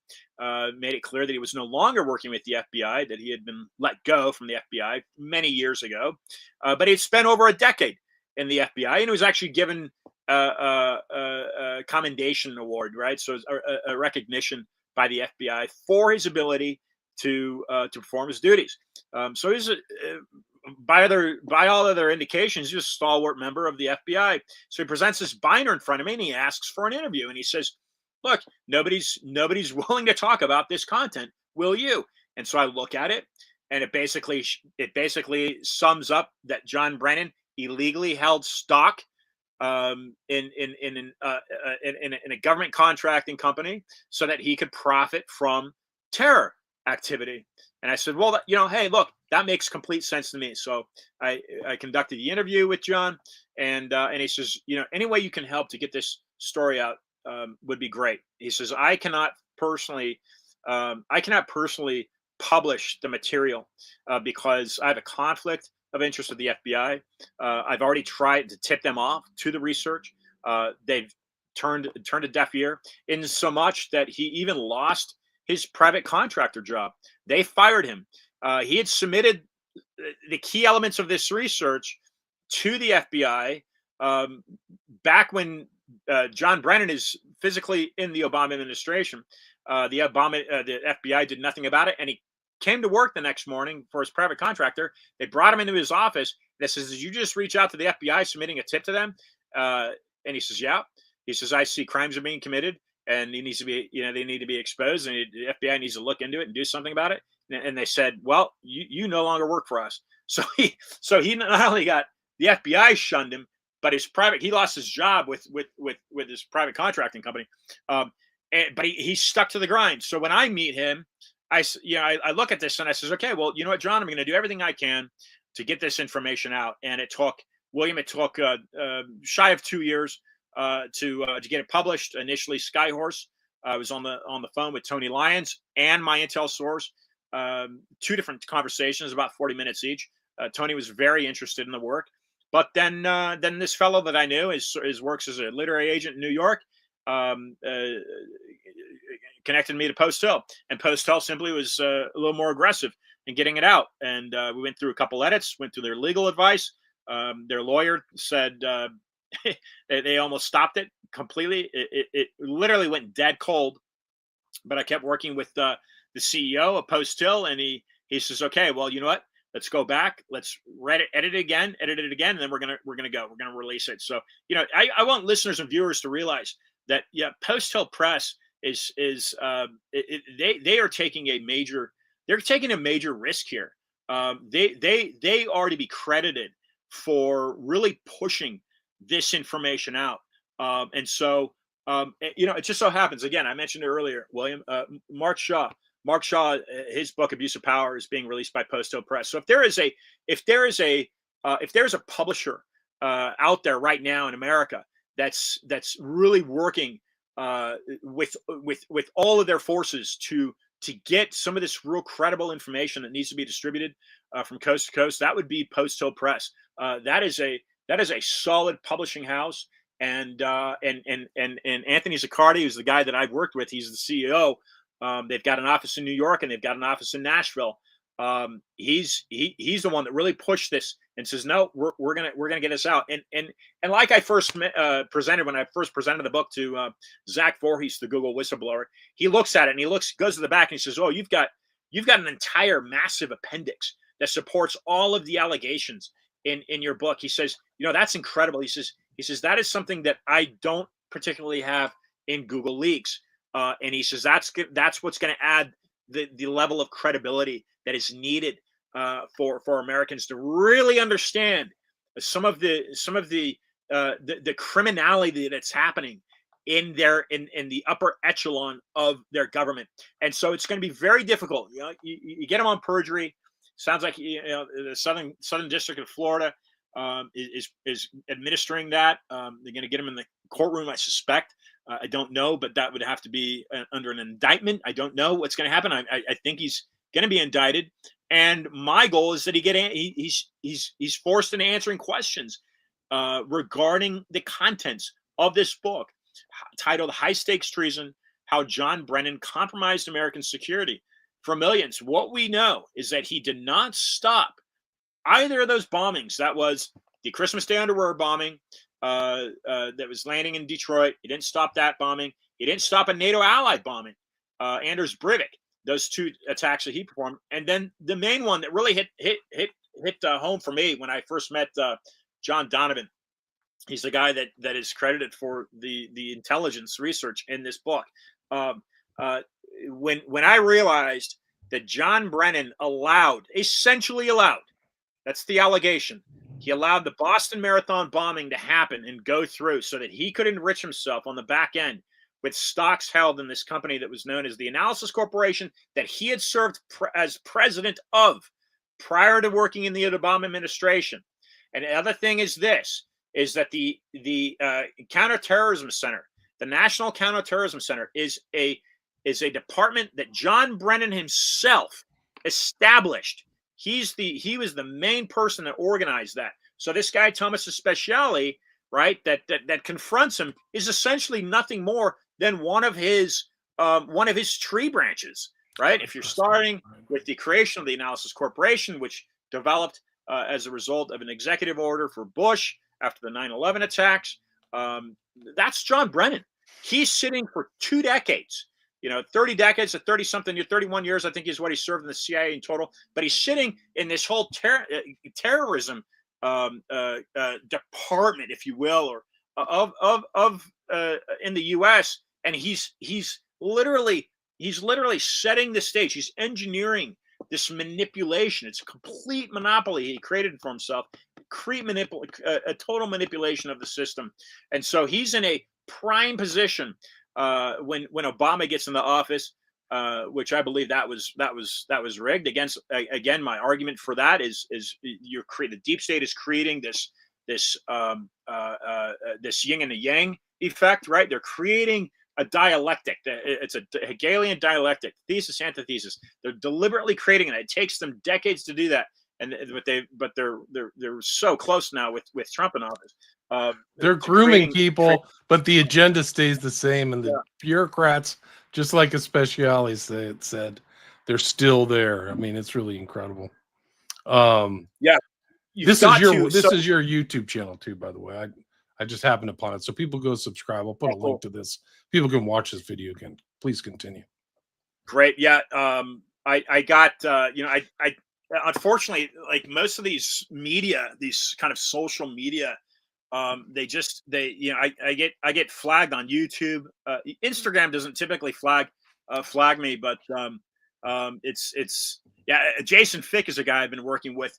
S2: made it clear that he was no longer working with the FBI, that he had been let go from the FBI many years ago, but he'd spent over a decade in the FBI, and he was actually given a commendation award, right? So a recognition by the FBI for his ability to perform his duties. So he's by all other indications, he's a stalwart member of the FBI. So he presents this binder in front of me, and he asks for an interview, and he says, "Look, nobody's willing to talk about this content. Will you?" And so I look at it, and it basically sums up that John Brennan illegally held stock in a government contracting company so that he could profit from terror activity. And I said, well, hey, look, that makes complete sense to me. So I conducted the interview with John, and he says, any way you can help to get this story out would be great. He says, I cannot personally publish the material because I have a conflict of interest with the FBI. I've already tried to tip them off to the research. They've turned a deaf ear, in so much that he even lost his private contractor job. They fired him. He had submitted the key elements of this research to the FBI back when John Brennan is physically in the Obama administration. The FBI did nothing about it, and he came to work the next morning for his private contractor. They brought him into his office. That says, "Did you just reach out to the FBI submitting a tip to them?" And he says, "Yeah." He says, "I see crimes are being committed, and they need to be exposed, and the FBI needs to look into it and do something about it." And they said, "Well, you no longer work for us." So he not only got the FBI shunned him, but he lost his job with his private contracting company. But he stuck to the grind. So when I meet him, I look at this and I says, "Okay, well, you know what, John, I'm going to do everything I can to get this information out." And it took shy of 2 years to get it published. Initially, Skyhorse. I was on the phone with Tony Lyons and my intel source. 2 different conversations, about 40 minutes each. Tony was very interested in the work, but then this fellow that I knew works as a literary agent in New York. connected me to Post Hill, and Post Hill simply was a little more aggressive in getting it out. And we went through a couple edits, went through their legal advice. Their lawyer said they almost stopped it completely. It literally went dead cold. But I kept working with the CEO of Post Hill, and he says, "Okay, well, you know what? Let's go back. Let's edit it again, and then we're gonna release it." So, you know, I want listeners and viewers to realize that, yeah, Post Hill Press they are taking a major risk here. They are to be credited for really pushing this information out. And so, you know, it just so happens, again, I mentioned it earlier, William, Mark Shaw, his book Abuse of Power is being released by Post Hill Press. So if there is a publisher out there right now in America that's really working with all of their forces to get some of this real credible information that needs to be distributed from coast to coast, that would be Post Hill Press. That is a solid publishing house. And Anthony Zaccardi, who's the guy that I've worked with, he's the CEO. They've got an office in New York and they've got an office in Nashville. He's the one that really pushed this and says, no, we're gonna get this out. And like I first presented when I first presented the book to Zach Voorhees, the Google whistleblower, he looks at it and goes to the back and he says, oh, you've got an entire massive appendix that supports all of the allegations in your book. He says, you know, that's incredible. He says that is something that I don't particularly have in Google Leaks. And he says that's what's going to add the level of credibility that is needed for Americans to really understand some of the criminality that's happening in the upper echelon of their government. And so it's going to be very difficult. You know, you get them on perjury. Sounds like, you know, the Southern District of Florida is administering that. They're going to get him in the courtroom, I suspect. I don't know, but that would have to be under an indictment. I don't know what's going to happen. I think he's going to be indicted, and my goal is that he's forced into answering questions regarding the contents of this book titled "High Stakes Treason: How John Brennan Compromised American Security for Millions." What we know is that he did not stop either of those bombings. That was the Christmas Day underwear bombing that was landing in Detroit. He didn't stop that bombing. He didn't stop a NATO allied bombing, Anders Breivik. Those two attacks that he performed, and then the main one that really hit home for me when I first met John Donovan. He's the guy that is credited for the intelligence research in this book. When I realized that John Brennan essentially allowed, that's the allegation, he allowed the Boston Marathon bombing to happen and go through so that he could enrich himself on the back end with stocks held in this company that was known as the Analysis Corporation that he had served as president of prior to working in the Obama administration. And the other thing is that the Counterterrorism Center, the National Counterterrorism Center, is a department that John Brennan himself established. He was the main person that organized that. So this guy Thomas Speciale, right, that confronts him is essentially nothing more than one of his tree branches, right? If you're starting with the creation of the Analysis Corporation, which developed as a result of an executive order for Bush after the 9/11 attacks, that's John Brennan. He's sitting for 2 decades. 30 decades to 30-something, 31 years, I think is what he served in the CIA in total. But he's sitting in this whole terrorism department, if you will, or of in the U.S. And he's literally setting the stage. He's engineering this manipulation. It's a complete monopoly he created for himself. A total manipulation of the system. And so he's in a prime position when Obama gets in the office, which I believe that was rigged. Again, my argument for that is the deep state is creating this yin and a yang effect, right? They're creating a dialectic. It's a Hegelian dialectic, thesis, antithesis. They're deliberately creating it. It takes them decades to do that. but they're so close now with Trump in office.
S1: They're
S2: to
S1: grooming
S2: creating-
S1: people, but the agenda stays the same, and the
S2: Yeah.
S1: bureaucrats, just like Especiali said, they're still there. I mean, it's really incredible.
S2: You've
S1: This
S2: got
S1: is
S2: to,
S1: your YouTube channel too, by the way. I just happened upon it, so people go subscribe. I'll put a link to this. People can watch this video again. Please continue.
S2: Great. Yeah. I got, I unfortunately, like most of these media, these kind of social media, I get flagged on YouTube. Instagram doesn't typically flag me, but Jason Fick is a guy I've been working with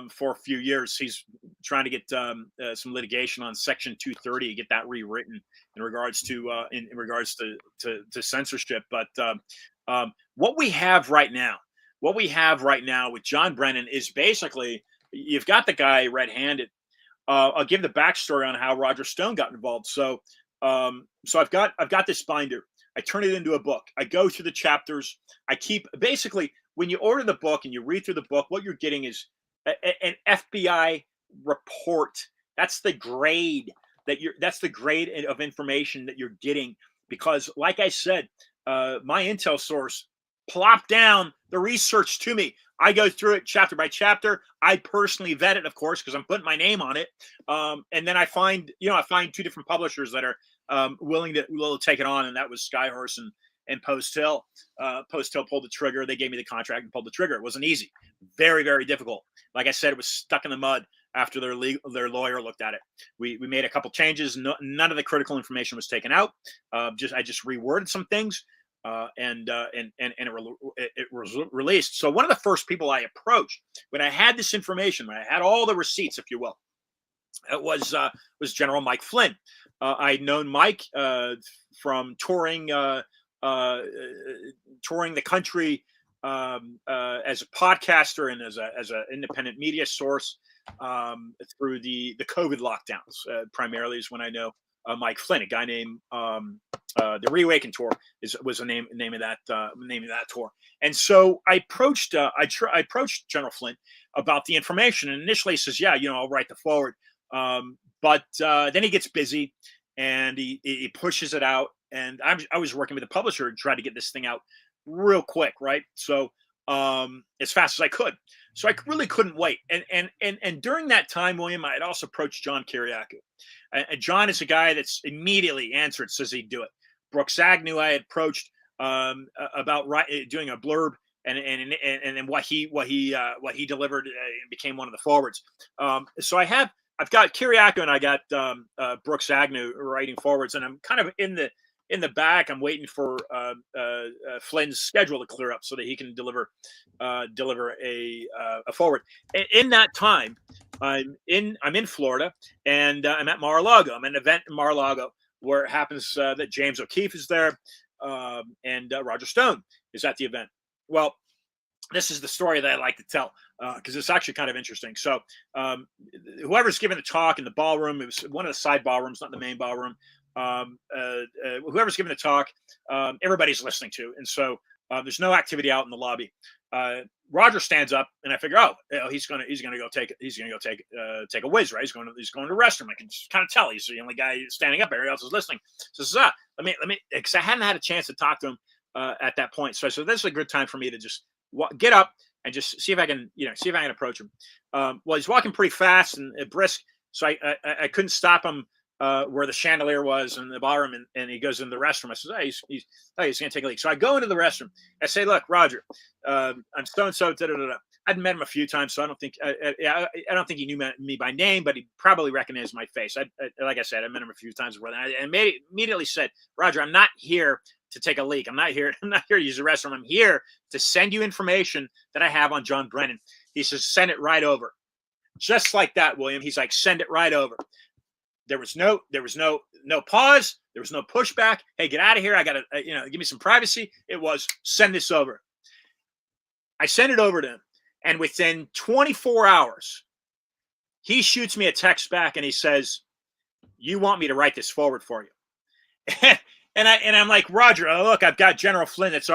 S2: for a few years. He's trying to get some litigation on Section 230, get that rewritten in regards to censorship. But what we have right now with John Brennan is basically you've got the guy red-handed. I'll give the backstory on how Roger Stone got involved. So I've got this binder. I turn it into a book. I go through the chapters. I keep basically when you order the book and you read through the book, what you're getting is an FBI report. That's the grade of information that you're getting because, like I said, my intel source plopped down the research to me. I go through it chapter by chapter. I personally vet it, of course, because I'm putting my name on it. And then I find two different publishers that are willing to take it on, and that was Skyhorse and Post Hill. Post Hill pulled the trigger. They gave me the contract and pulled the trigger. It wasn't easy. Very, very difficult. Like I said, it was stuck in the mud after their lawyer looked at it. We made a couple changes. None of the critical information was taken out. I just reworded some things. And it was released. So one of the first people I approached when I had this information, when I had all the receipts, if you will, it was General Mike Flynn. I'd known Mike from touring the country as a podcaster and as an independent media source through the COVID lockdowns. Primarily is when I know Mike Flynn, a guy named the Reawaken Tour was the name of that tour. And so I approached General Flynn about the information, and initially he says, "Yeah, I'll write the forward." But then he gets busy and he pushes it out. And I was working with a publisher to try to get this thing out real quick, right? So as fast as I could. So I really couldn't wait. And during that time, William, I had also approached John Kiriakou. And John is a guy that's immediately answered, says he'd do it. Brooks Agnew I had approached about doing a blurb, and then what he delivered and became one of the forwards. So I've got Kiriakou and I got Brooks Agnew writing forwards, and I'm kind of in the back. I'm waiting for Flynn's schedule to clear up so that he can deliver a forward. In that time, I'm in Florida, and I'm at Mar-a-Lago. I'm at an event in Mar-a-Lago where it happens that James O'Keefe is there, and Roger Stone is at the event. Well, this is the story that I like to tell because it's actually kind of interesting. So whoever's giving the talk in the ballroom, it was one of the side ballrooms, not the main ballroom. Whoever's giving the talk, everybody's listening to, and so there's no activity out in the lobby. Roger stands up, and I figure, he's gonna go take a whiz, right? He's going to the restroom. I can just kind of tell he's the only guy standing up. Everybody else is listening. So let me, because I hadn't had a chance to talk to him at that point. So this is a good time for me to just get up and just see if I can approach him. Well, he's walking pretty fast and brisk, so I couldn't stop him where the chandelier was in the ballroom, and he goes into the restroom. I said, he's going to take a leak. So I go into the restroom. I say, "Look, Roger, I'm so-and-so, da-da-da-da." I'd met him a few times, so I don't think he knew me by name, but he probably recognized my face. Like I said, I met him a few times before. And immediately said, "Roger, I'm not here to take a leak. I'm not here to use the restroom. I'm here to send you information that I have on John Brennan." He says, "Send it right over." Just like that, William. He's like, "Send it right over." There was no pause. There was no pushback. Hey, get out of here. I gotta, give me some privacy. It was send this over. I sent it over to him, and within 24 hours, he shoots me a text back, and he says, "You want me to write this forward for you?" and I'm like, "Roger, look, I've got General Flynn that's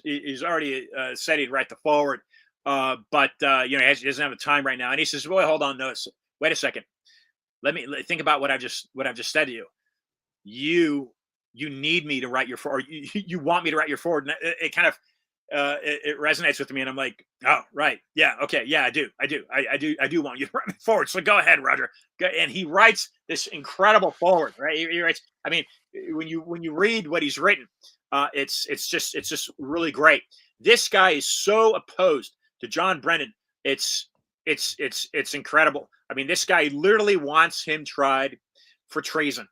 S2: he's already said he'd write the forward. but you know, he doesn't have the time right now. And he says, "Well, hold on, no, wait a second. Let me think about what I've just said to you. You need me to write your forward. You want me to write your forward." And it kind of it resonates with me, and I'm like, "Oh, right, yeah, okay, yeah, I do want you to write me forward. So go ahead, Roger." And he writes this incredible forward, right? He writes. I mean, when you read what he's written, it's just really great. This guy is so opposed to John Brennan. It's incredible. I mean, this guy literally wants him tried for treason.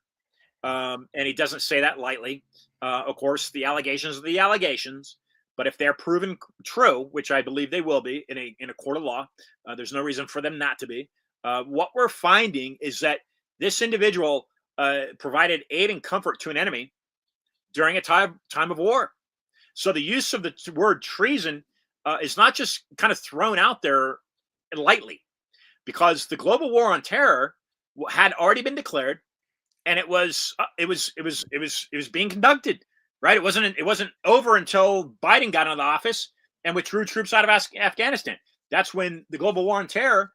S2: And he doesn't say that lightly. Of course, the allegations are the allegations, but if they're proven true, which I believe they will be in a court of law, there's no reason for them not to be. What we're finding is that this individual provided aid and comfort to an enemy during a time of war. So the use of the word treason is not just kind of thrown out there lightly, because the global war on terror had already been declared, and it was being conducted. Right? It wasn't over until Biden got into office and withdrew troops out of Afghanistan. That's when the global war on terror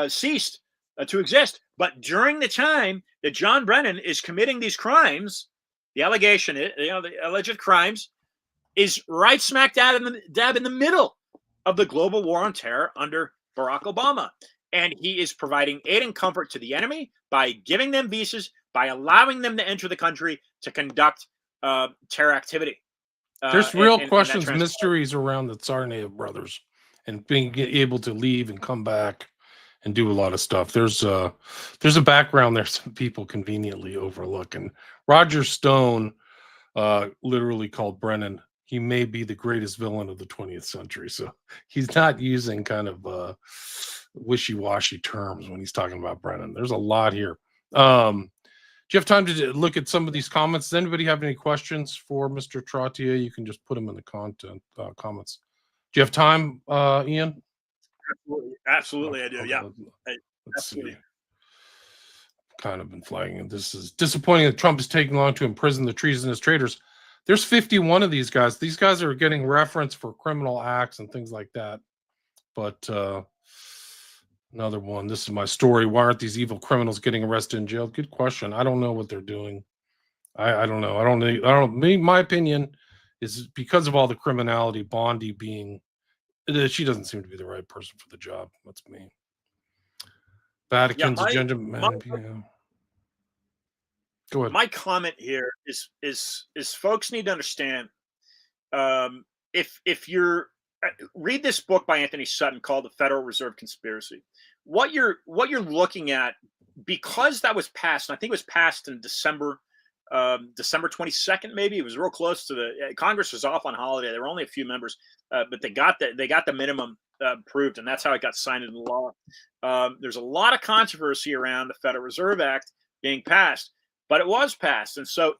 S2: ceased to exist. But during the time that John Brennan is committing these crimes, the allegation, the alleged crimes, is right smack dab in the middle of the global war on terror under Barack Obama. And he is providing aid and comfort to the enemy by giving them visas, by allowing them to enter the country to conduct terror activity.
S1: There's real questions, mysteries around the Tsarnaev brothers and being able to leave and come back and do a lot of stuff. There's a background there some people conveniently overlook. And Roger Stone literally called Brennan, he may be the greatest villain of the 20th century. So he's not using kind of wishy-washy terms when he's talking about Brennan. There's a lot here. Do you have time to look at some of these comments? Does anybody have any questions for Mr. Trottier? You can just put them in the comments. Do you have time, Ian?
S2: Absolutely, I do. Yeah,
S1: let's see. Kind of been flagging it. This is disappointing that Trump is taking long to imprison the treasonous traitors. There's 51 of these guys. These guys are getting reference for criminal acts and things like that. But another one. This is my story. Why aren't these evil criminals getting arrested in jail? Good question. I don't know what they're doing. I don't know. I don't. My opinion is because of all the criminality. Bondi being, she doesn't seem to be the right person for the job. That's me. Vatican's agenda. Go ahead.
S2: My comment here is folks need to understand. If you're read this book by Anthony Sutton called The Federal Reserve Conspiracy. What you're looking at, because that was passed, and I think it was passed in December 22nd, maybe. It was real close to the Congress was off on holiday. There were only a few members, but they got the minimum approved, and that's how it got signed into law. There's a lot of controversy around the Federal Reserve Act being passed, but it was passed. And so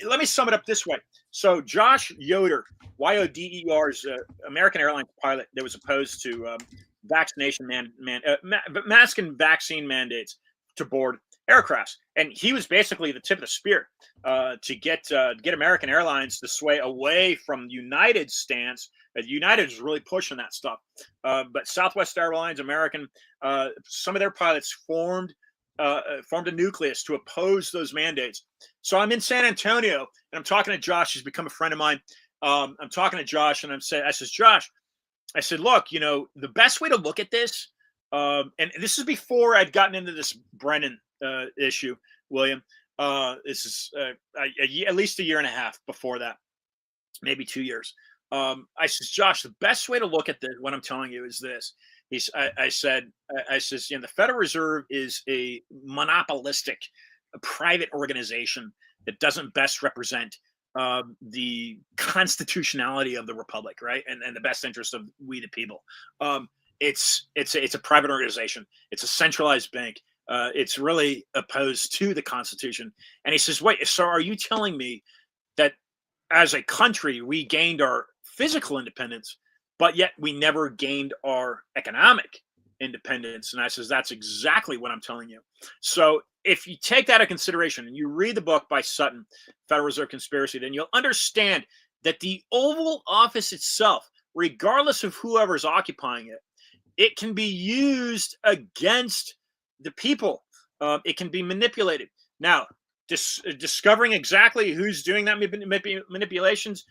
S2: let me sum it up this way. So Josh Yoder, Yoder, is an American Airlines pilot that was opposed to vaccination mask and vaccine mandates to board aircrafts, and he was basically the tip of the spear to get American Airlines to sway away from United's stance. United is really pushing that stuff, but Southwest Airlines, American, some of their pilots formed a nucleus to oppose those mandates. So I'm in San Antonio and I'm talking to Josh. He's become a friend of mine. I'm talking to Josh and I said, Josh, I said, look, the best way to look at this, and this is before I'd gotten into this Brennan issue, William. This is at least a year and a half before that, maybe 2 years. I says, Josh, the best way to look at this, what I'm telling you, is this. I says, the Federal Reserve is a monopolistic, private organization that doesn't best represent the constitutionality of the republic, right, and the best interest of we the people. It's a private organization. It's a centralized bank. It's really opposed to the Constitution. And he says, wait, so are you telling me that as a country we gained our physical independence, but yet we never gained our economic independence? And I says, that's exactly what I'm telling you. So if you take that into consideration and you read the book by Sutton, Federal Reserve Conspiracy, then you'll understand that the Oval Office itself regardless of whoever's occupying it, it can be used against the people. It can be manipulated. Now, discovering exactly who's doing that manipulations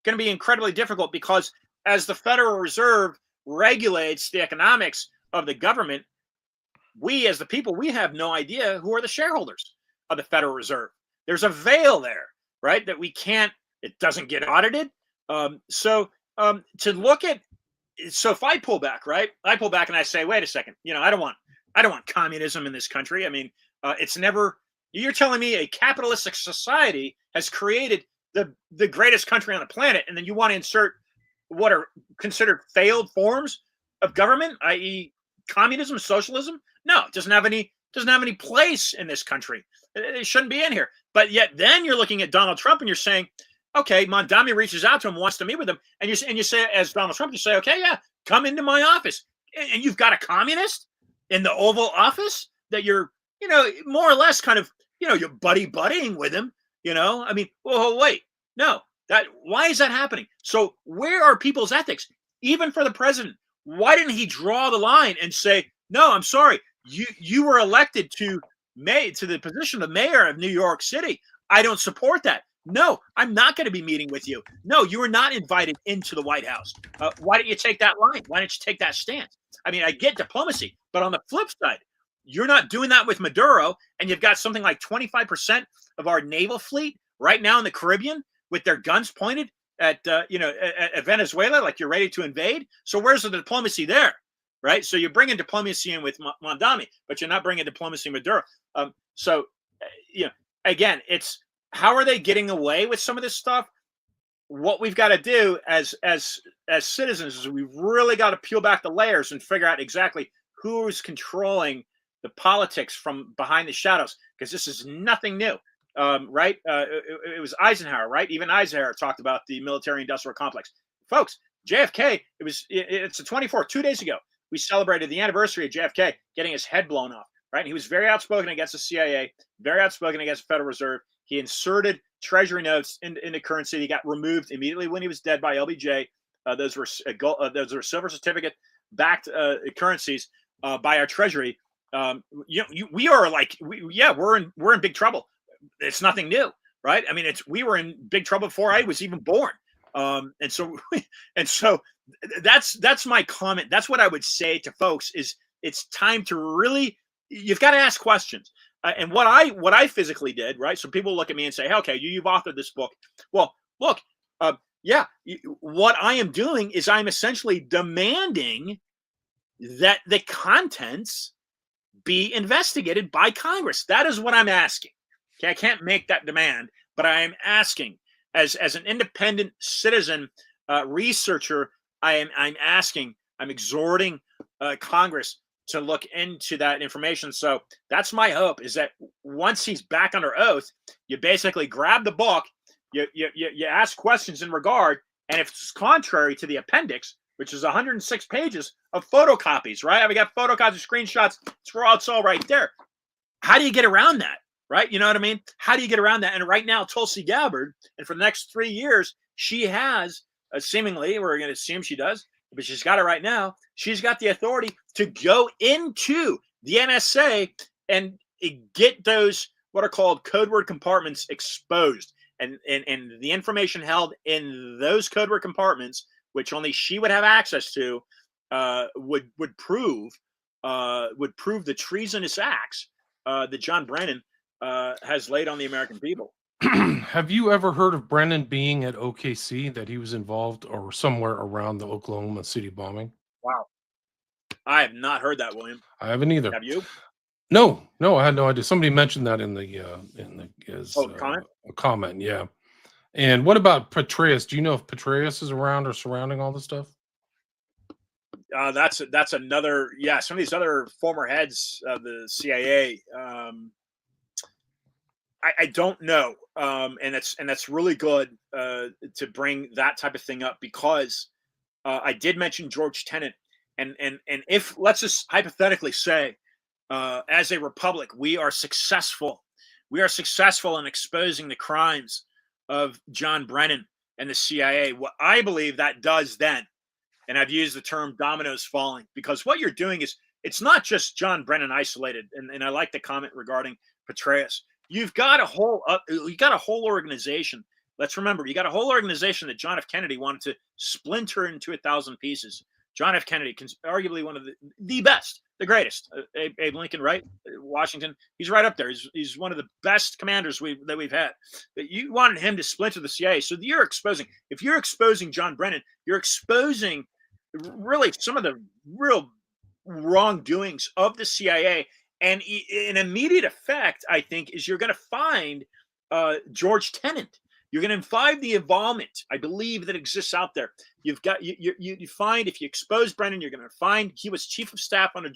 S2: going to be incredibly difficult, because as the Federal Reserve regulates the economics of the government, we as the people, we have no idea who are the shareholders of the Federal Reserve. There's a veil there, right? That we can't, it doesn't get audited. To look at, so if I pull back, right? I pull back and I say, wait a second, I don't want communism in this country. I mean, it's never, you're telling me a capitalistic society has created the greatest country on the planet, and then you want to insert what are considered failed forms of government, i.e. communism, socialism? No, it doesn't have any place in this country. It shouldn't be in here. But yet then you're looking at Donald Trump and you're saying, okay, Mondami reaches out to him, wants to meet with him, and you say, as Donald Trump, you say, okay, yeah, come into my office. And you've got a communist in the Oval Office that you're, more or less kind of, you're buddying with him. I mean, well, wait, no, why is that happening? So where are people's ethics? Even for the president, why didn't he draw the line and say, no, I'm sorry, you were elected to the position of mayor of New York City. I don't support that. No, I'm not going to be meeting with you. No, you were not invited into the White House. Why didn't you take that line? Why didn't you take that stance? I mean, I get diplomacy, but on the flip side, you're not doing that with Maduro, and you've got something like 25% of our naval fleet right now in the Caribbean with their guns pointed at Venezuela, like you're ready to invade. So where's the diplomacy there, right? So you're bringing diplomacy in with Mondami, but you're not bringing diplomacy in Maduro. Again, it's how are they getting away with some of this stuff? What we've got to do as citizens is we've really got to peel back the layers and figure out exactly who's controlling the politics from behind the shadows, because this is nothing new, right? It was Eisenhower, right? Even Eisenhower talked about the military-industrial complex. Folks, JFK, it's the 24th, 2 days ago, we celebrated the anniversary of JFK getting his head blown off, right? And he was very outspoken against the CIA, very outspoken against the Federal Reserve. He inserted treasury notes into currency. He got removed immediately when he was dead by LBJ. Those were silver certificate-backed currencies by our treasury. We are like, we're in big trouble. It's nothing new, right? I mean, we were in big trouble before I was even born. And so that's my comment. That's what I would say to folks is it's time to really, you've got to ask questions. And what I physically did, right? So people look at me and say, hey, okay, you've authored this book. Well, look, what I am doing is I'm essentially demanding that the contents be investigated by Congress. That is what I'm asking. Okay, I can't make that demand, but I am asking as an independent citizen researcher, I'm exhorting Congress to look into that information. So that's my hope, is that once he's back under oath, you basically grab the book, you ask questions in regard, and if it's contrary to the appendix, which is 106 pages of photocopies, right? We got photocopies, screenshots, it's all right there. How do you get around that, right? You know what I mean? How do you get around that? And right now, Tulsi Gabbard, and for the next 3 years, she has, seemingly, we're going to assume she does, but she's got it right now, she's got the authority to go into the NSA and get those, what are called code word compartments, exposed. And the information held in those code word compartments, which only she would have access to, would prove the treasonous acts that John Brennan has laid on the American people.
S1: Have you ever heard of Brennan being at OKC, that he was involved or somewhere around the Oklahoma City bombing?
S2: Wow. I have not heard that, William.
S1: I haven't either.
S2: Have you?
S1: No, I had no idea. Somebody mentioned that in the
S2: comment?
S1: comment, yeah. And what about Petraeus? Do you know if Petraeus is around or surrounding all this stuff?
S2: That's another, some of these other former heads of the CIA. I don't know, and that's really good to bring that type of thing up, because I did mention George Tenet, and if, let's just hypothetically say, as a republic, we are successful in exposing the crimes of John Brennan, and the CIA. What I believe that does then, and I've used the term dominoes falling, because what you're doing is, it's not just John Brennan isolated. And I like the comment regarding Petraeus. You've got a whole organization. Let's remember, you got a whole organization that John F. Kennedy wanted to splinter into 1,000 pieces. John F. Kennedy, arguably one of the best, the greatest. Abe Lincoln, right? Washington, he's right up there. He's one of the best commanders that we've had. But you wanted him to splinter the CIA. So if you're exposing John Brennan, you're exposing really some of the real wrongdoings of the CIA. And an immediate effect, I think, is you're going to find George Tenet. You're going to find the involvement, I believe, that exists out there. You find, if you expose Brennan, you're going to find he was chief of staff under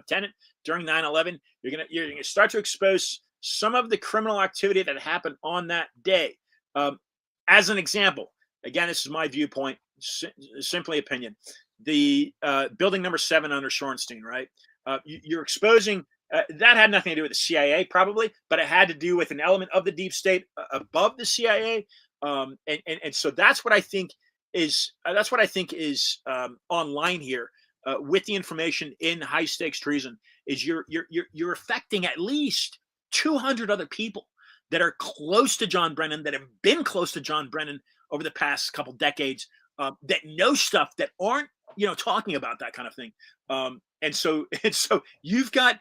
S2: Tenet during 9/11. You're going to start to expose some of the criminal activity that happened on that day. As an example, again, this is my viewpoint, simply opinion. The building number 7 under Shorenstein, right? You're exposing. That had nothing to do with the CIA, probably, but it had to do with an element of the deep state above the CIA, and so that's what I think is online here with the information in high stakes treason. Is you're affecting at least 200 other people that are close to John Brennan, that have been close to John Brennan over the past couple decades, that know stuff that aren't talking about that kind of thing, and so you've got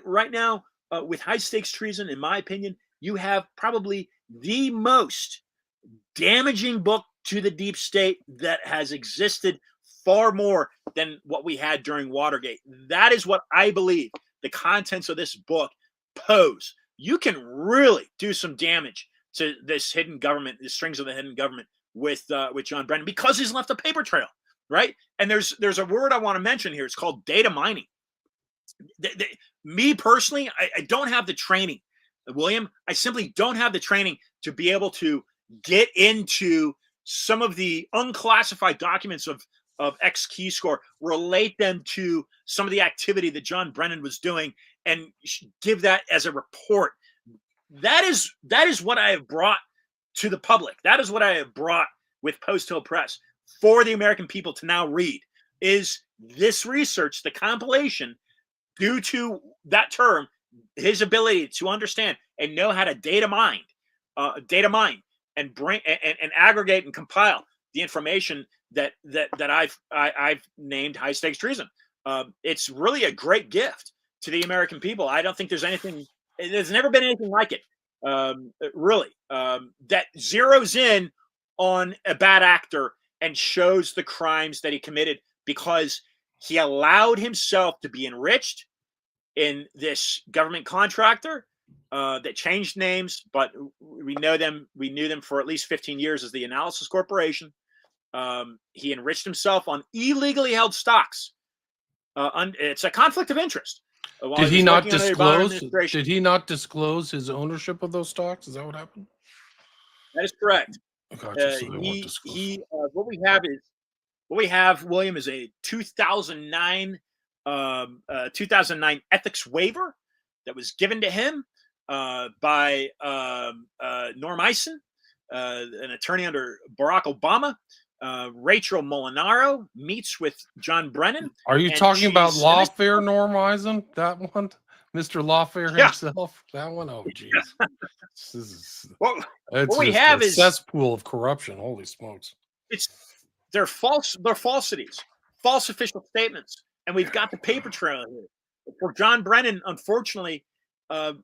S2: right now with high stakes treason, in my opinion, you have probably the most damaging book to the deep state that has existed, far more than what we had during Watergate. That is what I believe the contents of this book pose. You can really do some damage to this hidden government, the strings of the hidden government with John Brennan, because he's left a paper trail, right? And there's a word I want to mention here. It's called data mining. Me personally, I don't have the training, William. I simply don't have the training to be able to get into some of the unclassified documents of X Keyscore, relate them to some of the activity that John Brennan was doing, and give that as a report. That is what I have brought to the public. That is what I have brought with Post Hill Press for the American people to now read, is this research, the compilation, due to that term, his ability to understand and know how to data mine and bring and aggregate and compile the information that I've named high stakes treason. It's really a great gift to the American people. I don't think there's never been anything like it, really, that zeroes in on a bad actor and shows the crimes that he committed, because he allowed himself to be enriched in this government contractor that changed names, but we knew them for at least 15 years as the Analysis Corporation. He enriched himself on illegally held stocks. It's a conflict of interest.
S1: Did he not disclose? Did he not disclose his ownership of those stocks? Is that what happened?
S2: That is correct.
S1: Gotcha, so
S2: what we have, William, is a 2009 ethics waiver that was given to him by Norm Eisen, an attorney under Barack Obama. Rachel Molinaro meets with John Brennan.
S1: Are you talking about lawfare Norm Eisen? That one? Mr. Lawfare himself? Yeah. That one? Oh, geez.
S2: What we have is
S1: a cesspool of corruption. Holy smokes.
S2: They're falsities, false official statements. And we've got the paper trail here. For John Brennan, unfortunately,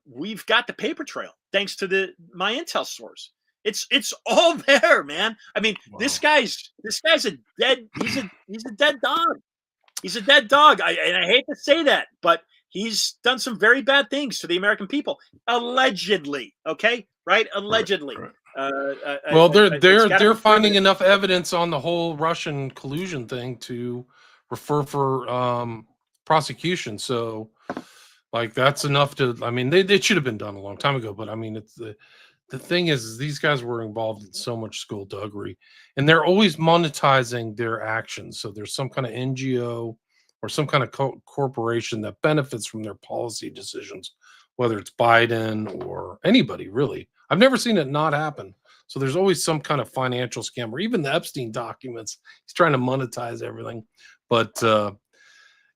S2: we've got the paper trail thanks to my intel source. It's all there, man. I mean, wow. This guy's a dead. He's a dead dog. He's a dead dog. And I hate to say that, but he's done some very bad things to the American people, allegedly. Okay, right? Allegedly. Right.
S1: Well, they're finding enough evidence on the whole Russian collusion thing to refer for prosecution. So, like, that's enough to. I mean, they should have been done a long time ago. But I mean, it's the thing is these guys were involved in so much skullduggery, and they're always monetizing their actions. So there's some kind of NGO or some kind of corporation that benefits from their policy decisions, whether it's Biden or anybody, really. I've never seen it not happen. So there's always some kind of financial scam, or even the Epstein documents. He's trying to monetize everything. But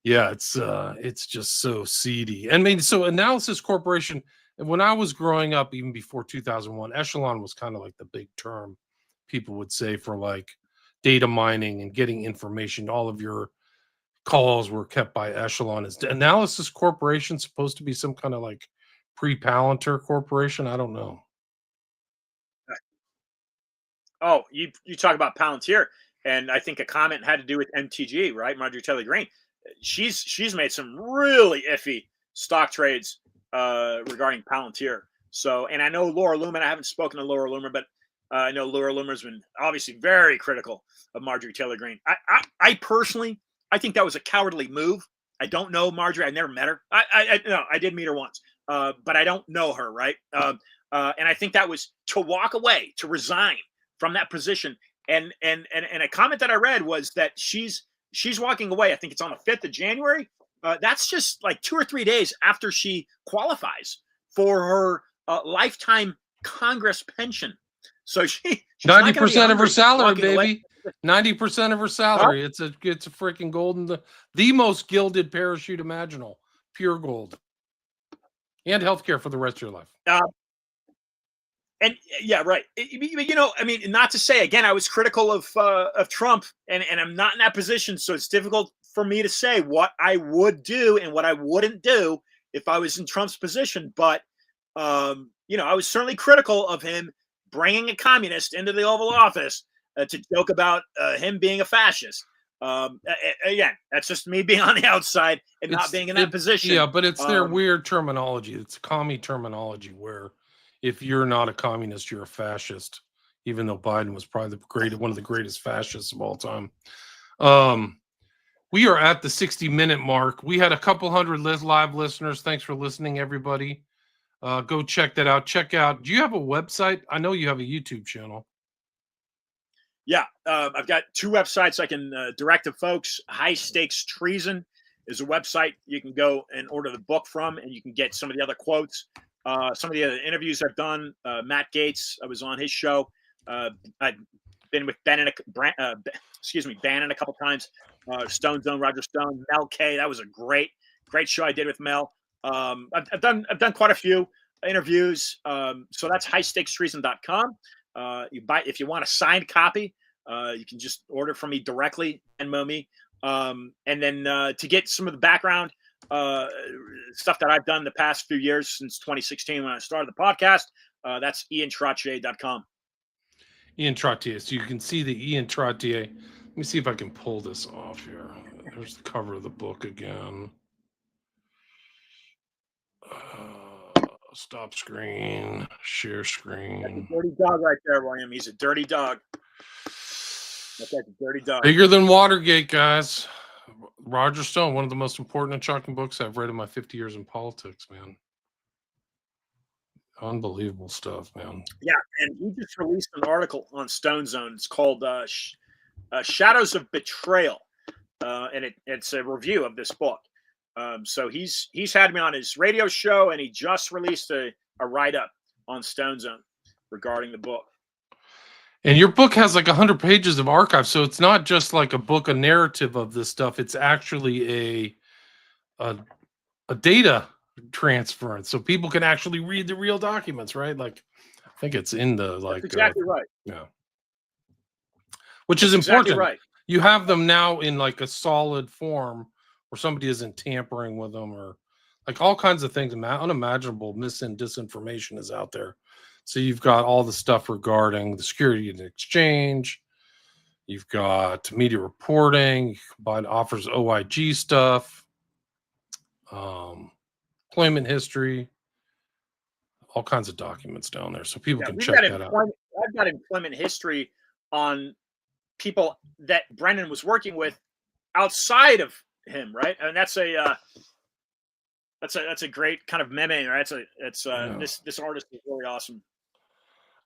S1: yeah, it's just so seedy. I mean, so Analysis Corporation, when I was growing up, even before 2001, Echelon was kind of like the big term people would say for like data mining and getting information. All of your calls were kept by Echelon. Is Analysis Corporation supposed to be some kind of like pre-Palantir corporation? I don't know.
S2: Oh, you talk about Palantir, and I think a comment had to do with MTG, right? Marjorie Taylor Greene. She's made some really iffy stock trades regarding Palantir. So, and I know Laura Loomer. I haven't spoken to Laura Loomer, but I know Laura Loomer's been obviously very critical of Marjorie Taylor Greene. I personally, I think that was a cowardly move. I don't know Marjorie. I never met her. I did meet her once, but I don't know her, right? And I think that was to walk away, to resign from that position. And a comment that I read was that she's walking away. I think it's on the 5th of January. That's just like 2 or 3 days after she qualifies for her lifetime Congress pension. So she's
S1: 90% of her salary,
S2: walking away.
S1: baby. 90% of her salary. It's a freaking golden, the most gilded parachute imaginable, pure gold, and healthcare for the rest of your life.
S2: And yeah, right. You know, I mean, not to say again, I was critical of Trump, and I'm not in that position, so it's difficult for me to say what I would do and what I wouldn't do if I was in Trump's position. But you know, I was certainly critical of him bringing a communist into the Oval Office to joke about him being a fascist. Again, that's just me being on the outside and not being in that position.
S1: Yeah, but it's their weird terminology. It's commie terminology where if you're not a communist, you're a fascist, even though Biden was probably one of the greatest fascists of all time. We are at the 60-minute mark. We had a couple hundred live listeners. Thanks for listening, everybody. Go check that out. Do you have a website? I know you have a YouTube channel.
S2: Yeah, I've got 2 websites I can direct to folks. High Stakes Treason is a website you can go and order the book from, and you can get some of the other quotes. Some of the other interviews I've done. Matt Gaetz, I was on his show. I've been with Bannon a couple times. Stone Zone, Roger Stone, Mel K. That was a great show I did with Mel. I've done quite a few interviews. So that's highstakestreason.com. If you want a signed copy, you can just order from me directly and Venmo me. And then to get some of the background stuff that I've done the past few years since 2016 when I started the podcast, that's iantrottier.com.
S1: Ian Trottier. So you can see the Ian Trottier. Let me see if I can pull this off here. There's the cover of the book again. Stop screen, share screen.
S2: That's a dirty dog right there, William. He's a dirty dog. That's like a dirty dog.
S1: Bigger than Watergate, guys. Roger Stone, one of the most important and shocking books I've read in my 50 years in politics, man. Unbelievable stuff, man.
S2: Yeah, and he just released an article on Stone Zone. It's called Shadows of Betrayal, and it's a review of this book. So he's had me on his radio show, and he just released a write-up on Stone Zone regarding the book.
S1: And your book has like 100 pages of archive, so it's not just like a book, a narrative of this stuff. It's actually a data transference, so people can actually read the real documents, right? Like, I think it's in the like.
S2: That's exactly right.
S1: Yeah. Which is important.
S2: Exactly right.
S1: You have them now in like a solid form where somebody isn't tampering with them, or like all kinds of things. Unimaginable disinformation is out there. So you've got all the stuff regarding the Security and Exchange. You've got media reporting. Biden offers OIG stuff, employment history, all kinds of documents down there. So people can check that out.
S2: I've got employment history on people that Brennan was working with outside of him, right? And that's a great kind of meme, right? This artist is really awesome.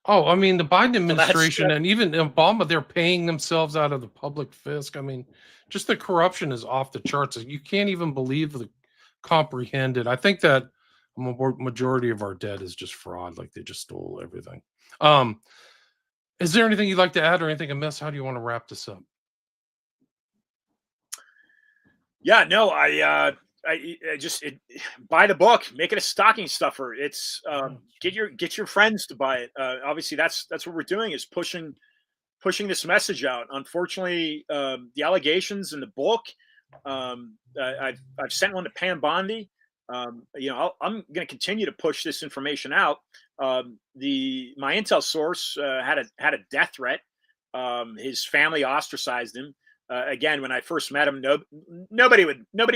S1: Oh, I mean, the Biden administration and even Obama, they're paying themselves out of the public fisc. I mean, just the corruption is off the charts. You can't even believe the comprehended. I think that a majority of our debt is just fraud. Like they just stole everything. Is there anything you'd like to add or anything amiss? How do you want to wrap this up?
S2: Yeah, no, I just buy the book, make it a stocking stuffer. It's get your friends to buy it. Obviously, that's what we're doing, is pushing this message out. Unfortunately, the allegations in the book, I've sent one to Pam Bondi. I'm going to continue to push this information out. My intel source had a death threat. His family ostracized him. Again, when I first met him, nobody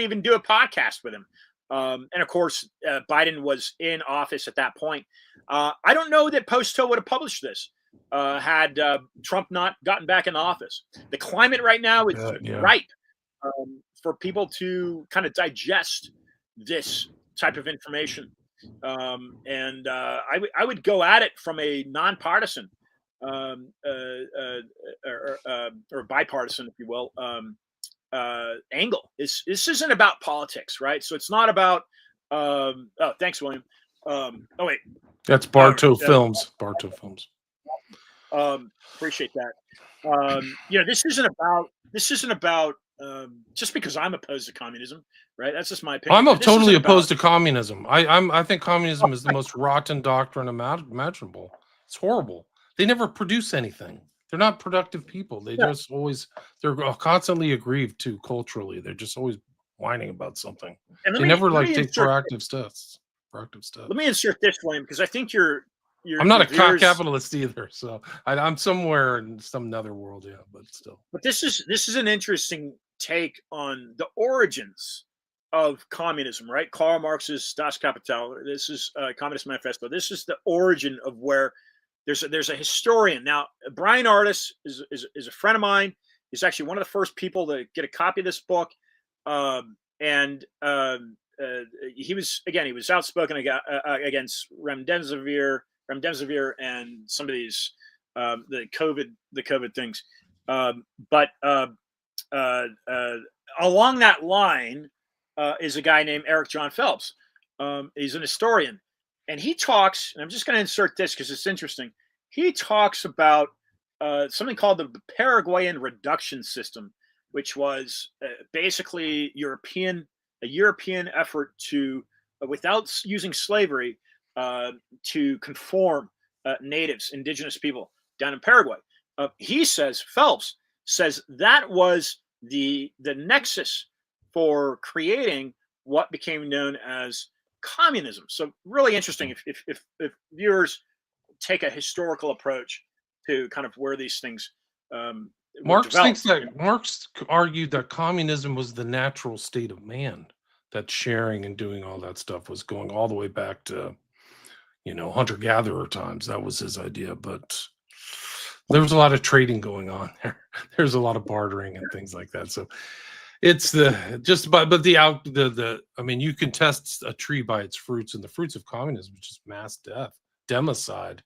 S2: even do a podcast with him. And of course, Biden was in office at that point. I don't know that Post-Hill would have published this had Trump not gotten back in office. The climate right now is ripe for people to kind of digest this type of information. And I would go at it from a nonpartisan or bipartisan, if you will, angle. This isn't about politics, right? So it's not about. Oh, thanks, William. Wait,
S1: that's Bartow Films. Bartow Films.
S2: Appreciate that. This isn't about just because I'm opposed to communism, right? That's just my opinion.
S1: I'm totally opposed to communism. I think communism is the most rotten doctrine imaginable. It's horrible. They never produce anything. They're not productive people. They're constantly aggrieved too culturally. They're just always whining about something. They never take proactive steps. Let
S2: me insert this, William, because I think
S1: I'm not a capitalist either, so I'm somewhere in some nether world, yeah, but still.
S2: But this is an interesting take on the origins of communism, right? Karl Marx's Das Kapital. This is Communist Manifesto. This is the origin of where there's a historian. Now, Brian Artis is a friend of mine. He's actually one of the first people to get a copy of this book, and he was outspoken against remdesivir and some of these the COVID things. But along that line is a guy named Eric John Phelps. He's an historian, and he talks. And I'm just going to insert this because it's interesting. He talks about something called the Paraguayan reduction system, which was basically a European effort to, without using slavery, to conform indigenous people down in Paraguay. Phelps says that was the nexus for creating what became known as communism. So really interesting if viewers take a historical approach to kind of where these things
S1: Marx argued that communism was the natural state of man, that sharing and doing all that stuff was going all the way back to hunter-gatherer times. That was his idea, but there was a lot of trading going on there. There's a lot of bartering and things like that. So it's you can test a tree by its fruits, and the fruits of communism is just mass death, democide.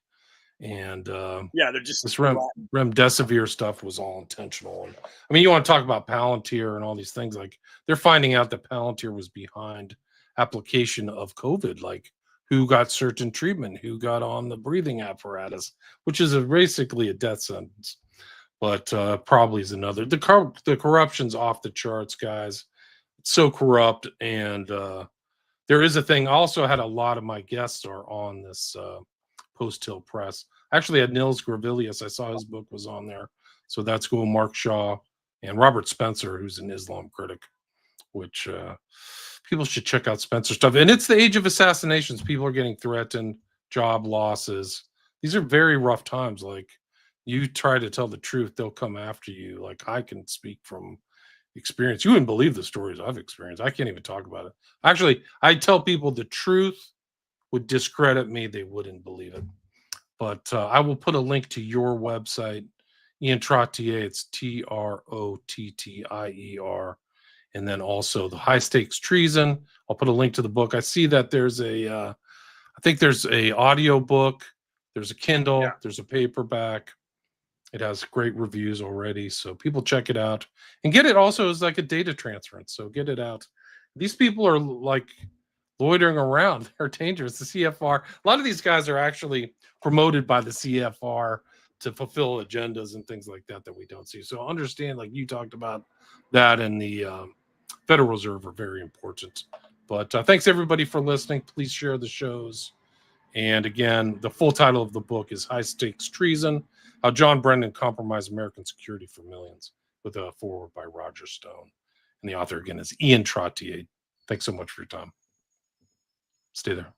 S1: And
S2: they're just
S1: this remdesivir stuff was all intentional. And, you want to talk about Palantir and all these things, like they're finding out that Palantir was behind application of COVID, like who got certain treatment, who got on the breathing apparatus, which is basically a death sentence. But probably is another. The corruption's off the charts, guys. It's so corrupt. And there is a thing. I also had a lot of my guests are on this Post-Hill Press. Actually, had Nils Gravilius. I saw his book was on there. So that's cool. Mark Shaw and Robert Spencer, who's an Islam critic, which people should check out Spencer's stuff. And it's the age of assassinations. People are getting threatened, job losses. These are very rough times. Like, you try to tell the truth, they'll come after you. Like, I can speak from experience. You wouldn't believe the stories I've experienced. I can't even talk about it. Actually, I tell people the truth would discredit me. They wouldn't believe it. But I will put a link to your website, Ian Trottier. It's Trottier. And then also the High Stakes Treason. I'll put a link to the book. I see that there's I think there's a audio book. There's a Kindle. Yeah. There's a paperback. It has great reviews already. So people check it out. And get it also as like a data transference. So get it out. These people are like loitering around. They're dangerous. The CFR. A lot of these guys are actually promoted by the CFR to fulfill agendas and things like that that we don't see. So understand, like you talked about, that and the Federal Reserve are very important. But thanks everybody for listening. Please share the shows. And again, the full title of the book is High Stakes Treason: How John Brennan Compromised American Security for Millions, with a foreword by Roger Stone. And the author again is Ian Trottier. Thanks so much for your time. Stay there.